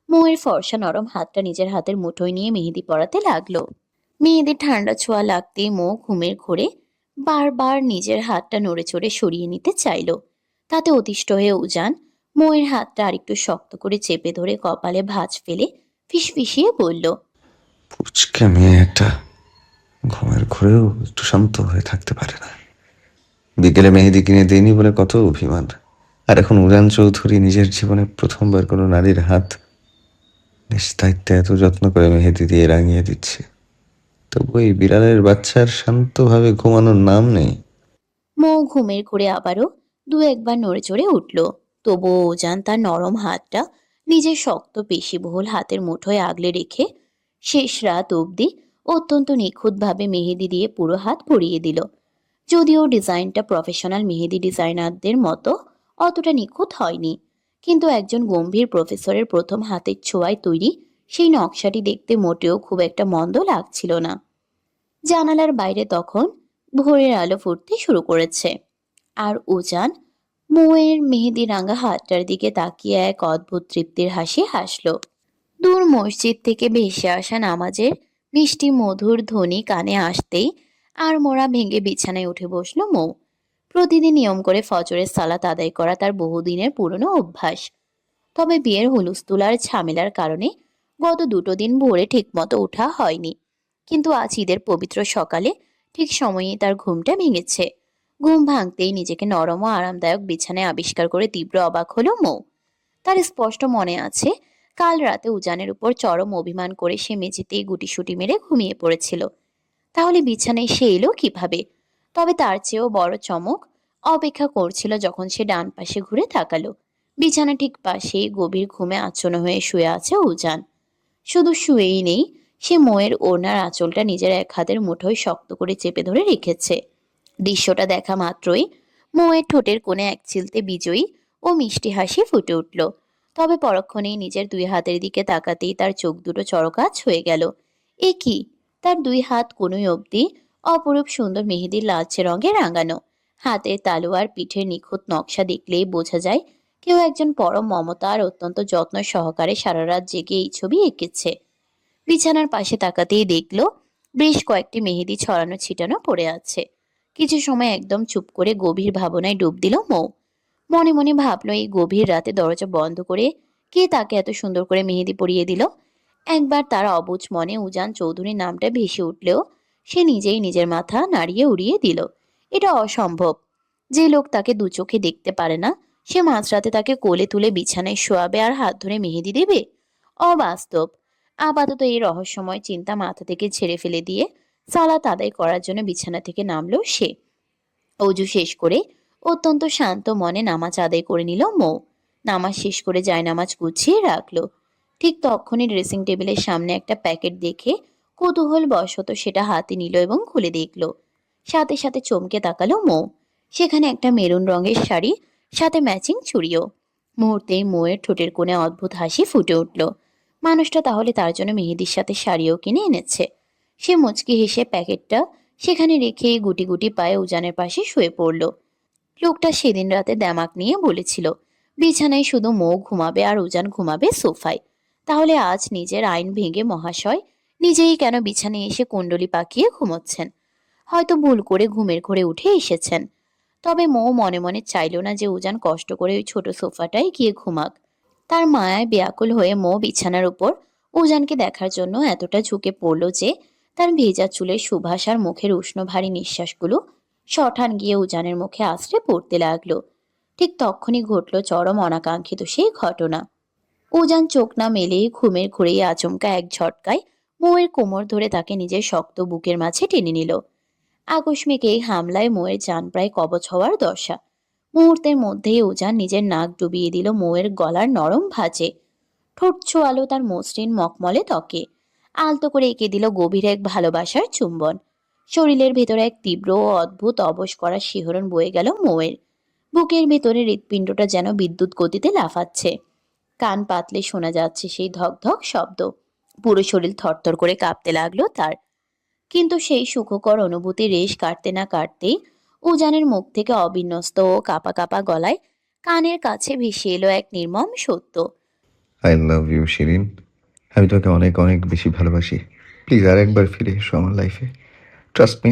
মোয়ের ফর্সা নরম হাতটা নিজের হাতের মুঠোয় নিয়ে মেহেদি পরাতে লাগলো। মেয়েদের ঠান্ডা ছোঁয়া লাগতেই মো ঘুমের ঘোরে বারবার নিজের হাতটা নড়ে চড়ে সরিয়ে নিতে চাইল। তাতে অতিষ্ঠ হয়ে উজান মোয়ের হাতটা আরেকটু শক্ত করে চেপে ধরে কপালে ভাঁজ ফেলে ফিসফিসিয়ে বলল, পুচকে মেয়ে একটা, ঘুমের ঘোরেও একটু শান্ত হয়ে থাকতে পারে না। বিকেলে মেহেদি কিনে দেয়নি বলে কত অভিমান, আর এখন উজান চৌধুরী নিজের জীবনে প্রথমবার কোনো নারীর হাত নিস্দায়িত্বে এত যত্ন করে মেহেদি দিয়ে রাঙিয়ে দিচ্ছে। তবু এই বিড়ালের বাচ্চার শান্তভাবে ঘুমানোর নাম নেই। মো ঘুমের ঘোরে আবারও 2-1 বার নড়ে চড়ে উঠল। তবুও উজান তার নরম হাতটা নিজের শক্ত পেশিবহুল হাতের মুঠোয় আগলে রেখে শেষ রাত অবধি অত্যন্ত নিখুঁতভাবে মেহেদি দিয়ে পুরো হাত পরিয়ে দিল। যদিও ডিজাইনটা প্রফেশনাল মেহেদি ডিজাইনারদের মতো অতটা নিখুঁত হয়নি, কিন্তু একজন গম্ভীর প্রফেসরের প্রথম হাতের ছোঁয়ায় তৈরি সেই নকশাটি দেখতে মোটেও খুব একটা মন্দ লাগছিল না। জানালার বাইরে তখন ভোরের আলো ফুটতে শুরু করেছে, আর উজান মোয়ের মেহেদি রাঙা হাতটার দিকে তাকিয়ে এক অদ্ভুত তৃপ্তির হাসি হাসলো। দূর মসজিদ থেকে ভেসে আসা নামাজের মিষ্টি মধুর ধ্বনি কানে আসতেই আর মোড়া ভেঙে বিছানায় উঠে বসলো মৌ। প্রতিদিন নিয়ম করে ফজরের সালাত আদায় করা তার বহুদিনের পুরনো অভ্যাস। তবে বিয়ের হুলস্থুল আর ঝামেলার কারণে গত 2 দিন ভোরে ঠিকমতো ওঠা হয়নি। কিন্তু আজ ঈদের পবিত্র সকালে ঠিক সময়েই তার ঘুমটা ভেঙেছে। ঘুম ভাঙতেই নিজেকে নরম ও আরামদায়ক বিছানায় আবিষ্কার করে তীব্র অবাক হলো মৌ। তার স্পষ্ট মনে আছে কাল রাতে উজানের উপর চরম অভিমান করে সে মেঝেতেই গুটিসুটি মেরে ঘুমিয়ে পড়েছিল। তাহলে বিছানায় সে এলো কিভাবে? তবে তার চেয়েও বড় চমক অপেক্ষা করছিল যখন সে ডান পাশে ঘুরে তাকালো। বিছানা ঠিক পাশেই গভীর ঘুমে আচ্ছন্ন হয়ে শুয়ে আছে উজান। শুধু শুয়েই নেই, সে মোয়ের ওড়নার আঁচলটা নিজের এক হাতের মুঠোয় শক্ত করে চেপে ধরে রেখেছে। দৃশ্যটা দেখা মাত্রই মোয়ের ঠোঁটের কোণে এক চিলতে বিজয়ী ও মিষ্টি হাসি ফুটে উঠল। তবে পরক্ষণেই নিজের 2 হাতের দিকে তাকাতেই তার চোখ দুটো চরকাচ হয়ে গেল। এ কি, তার 2 হাত কোনোই অবধি অপরূপ সুন্দর মেহেদির লালচে রঙে রাঙানো। হাতের তালু আর পিঠের নিখুঁত নকশা দেখলেই বোঝা যায় কেউ একজন পরম মমতা আর অত্যন্ত যত্ন সহকারে সারা রাত জেগে এই ছবি এঁকেছে। বিছানার পাশে তাকাতেই দেখলো বেশ কয়েকটি মেহেদি ছড়ানো ছিটানো পড়ে আছে। কিছু সময় একদম চুপ করে গভীর ভাবনায় ডুব দিল মৌ। মনে মনে ভাবলো এই গভীর রাতে দরজা বন্ধ করে কে তাকে এত সুন্দর করে মেহেদি পরিয়ে দিল। একবার তার অবুঝ মনে উজান চৌধুরীর নামটা ভেসে উঠলেও সে নিজেই নিজের মাথা নাড়িয়ে উড়িয়ে দিল। এটা অসম্ভব। যে লোক তাকে 2 চোখে দেখতে পারে না, সে মাঝরাতে তাকে কোলে তুলে বিছানায় শোয়াবে আর হাত ধরে মেহেদি দেবে? অবাস্তব। আপাতত এই রহস্যময় চিন্তা মাথা থেকে ঝেড়ে ফেলে দিয়ে সালাত আদায় করার জন্য বিছানা থেকে নামলো সে। অজু শেষ করে অত্যন্ত শান্ত মনে নামাজ আদায় করে নিল মৌ। নামাজ শেষ করে জায়নামাজ গুছিয়ে রাখলো। ঠিক তখনই ড্রেসিং টেবিলের সামনে একটা প্যাকেট দেখে কৌতূহল বশত সেটা হাতে নিল এবং খুলে দেখলো। সাথে সাথে চমকে তাকালো মৌ। সেখানে একটা মেরুন রঙের শাড়ি সাথে ম্যাচিং চুড়িও। মুহূর্তেই মোয়ের ঠোঁটের কোণে অদ্ভুত হাসি ফুটে উঠল। মানুষটা তাহলে তার জন্য মেহেদির সাথে শাড়িও কিনে এনেছে। সে মুচকি হেসে প্যাকেটটা সেখানে রেখে গুটি গুটি পায়ে উজানের পাশে শুয়ে পড়ল। লোকটা সেদিন রাতে দেমাক নিয়ে বলেছিল বিছানায় শুধু মৌ ঘুমাবে আর উজান ঘুমাবে সোফায়। তাহলে আজ নিজের আইন ভেঙে মহাশয় নিজেই কেন বিছানায় এসে কুণ্ডলি পাকিয়ে ঘুমোচ্ছেন? হয়তো ভুল করে ঘুমের ঘোরে উঠে এসেছেন। তবে মৌ মনে মনে চাইল না যে উজান কষ্ট করে ওই ছোট সোফাটায় গিয়ে ঘুমাক। তার মায়ায় ব্যাকুল হয়ে মৌ বিছানার উপর উজানকে দেখার জন্য এতটা ঝুঁকে পড়ল যে তার ভেজা চুলের সুবাস আর মুখের উষ্ণ ভারী নিঃশ্বাসগুলো শঠান গিয়ে উজানের মুখে আছড়ে পড়তে লাগলো। ঠিক তখনই ঘটল চরম অনাকাঙ্ক্ষিত সেই ঘটনা। উজান চোখ না মেলেই ঘুমের ঘুরেই আচমকা এক ঝটকায় মৌয়ের কোমর ধরে তাকে নিজের শক্ত বুকের মাঝে টেনে নিল। আকস্মিক এই হামলায় মৌয়ের জান প্রায় কবচ হওয়ার দশা। মুহূর্তের মধ্যেই উজান নিজের নাক ডুবিয়ে দিল মৌয়ের গলার নরম ভাঁজে। ঠোঁট ছোঁয়ালো তার মসৃণ মখমলে ত্বকে। আলতো করে এঁকে দিল গভীর এক ভালোবাসার চুম্বন। শরীরের ভেতরে এক তীব্র ও অদ্ভুত অবশ করার শিহরণ বয়ে গেল মৌয়ের। বুকের ভেতরে হৃৎপিণ্ডটা যেন বিদ্যুৎ গতিতে লাফাচ্ছে। কান পাতলে শোনা যাচ্ছে সেই ধকধক শব্দ। পুরো শরীর থরথর করে কাঁপতে লাগলো তার। কিন্তু সেই সুখকর অনুভূতি রেশ কাটতে না কাটতেই উজানের মুখ থেকে অবিন্যস্ত ও কাঁপা কাঁপা গলায় কানের কাছে ভেসে এলো এক নির্মম সত্য। I love you Shirin. আমি তোকে অনেক অনেক বেশি ভালোবাসি। প্লিজ আর একবার ফিরে এসো আমার লাইফে। ট্রাস্ট মি,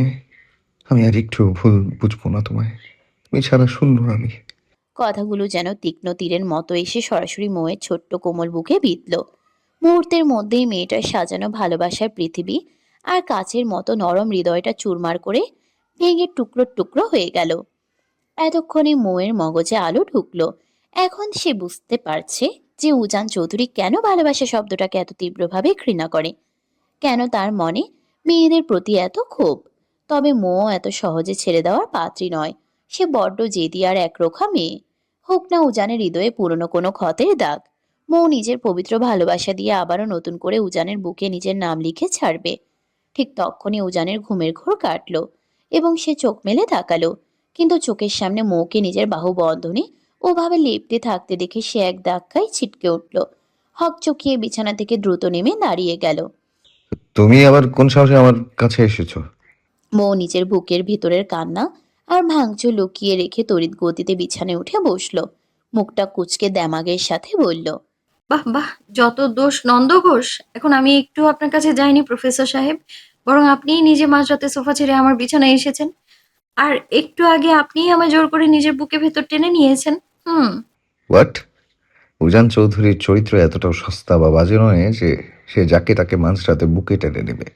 আমি আর একটু ভুল বুঝবো না তোমায়। তুমি ছাড়া শূন্য আমি। কথাগুলো যেন তীক্ষ্ণ তীরের মতো এসে সরাসরি মৌয়ের ছোট্ট কোমল বুকে বিঁধল। মুহূর্তের মধ্যেই মেয়েটার সাজানো ভালোবাসার পৃথিবী আর কাচের মতো নরম হৃদয়টা চুরমার করে ভেঙে টুকরো টুকরো হয়ে গেল। এতক্ষণে মৌয়ের মগজে আলো ঢুকলো। এখন সে বুঝতে পারছে যে উজান চৌধুরী কেন ভালোবাসা শব্দটাকে এত তীব্রভাবে ঘৃণা করে, কেন তার মনে মেয়েদের প্রতি এত ক্ষোভ। তবে মৌ এত সহজে ছেড়ে দেওয়ার পাত্রী নয়। সে বড্ড জেদি আর একরোখা মেয়ে। হোক না উজানের হৃদয়ে পুরনো কোনো ক্ষতের দাগ, মৌ নিজের পবিত্র ভালোবাসা দিয়ে আবারও নতুন করে উজানের বুকে নিজের নাম লিখে ছাড়বে। ঠিক তখনই উজানের ঘুমের ঘোর কাটলো এবং সে চোখ মেলে তাকালো। কিন্তু চোখের সামনে মৌকে নিজের বাহু বন্ধনে ওভাবে লেপ্টে থাকতে দেখে সে এক ধাক্কায় ছিটকে উঠল। হকচকিয়ে বিছানা থেকে দ্রুত নেমে দাঁড়িয়ে গেল। তুমি আবার কোন সাহসে আমার কাছে এসেছো? মৌ নিজের বুকের ভিতরের কান্না আর ভাঙচুর লুকিয়ে রেখে তড়িৎ গতিতে বিছানায় উঠে বসলো। মুখটা কুঁচকে দেমাগের সাথে বলল, বাহ বাহ, যত দোষ নন্দ ঘোষ। এখন আমি একটু আপনার কাছে যাইনি প্রফেসর সাহেব, বরং আপনিই নিজে মাঝরাতে সোফা ছেড়ে আমার বিছানায় এসেছেন। আর একটু আগে আপনিই আমায় জোর করে নিজের বুকে ভেতর টেনে নিয়েছেন। হোয়াট? উজান চৌধুরীর চরিত্র এতটাও সস্তা বা বাজে নয় যে সে যাকে তাকে মাঝরাতে বুকে টেনে নেবে।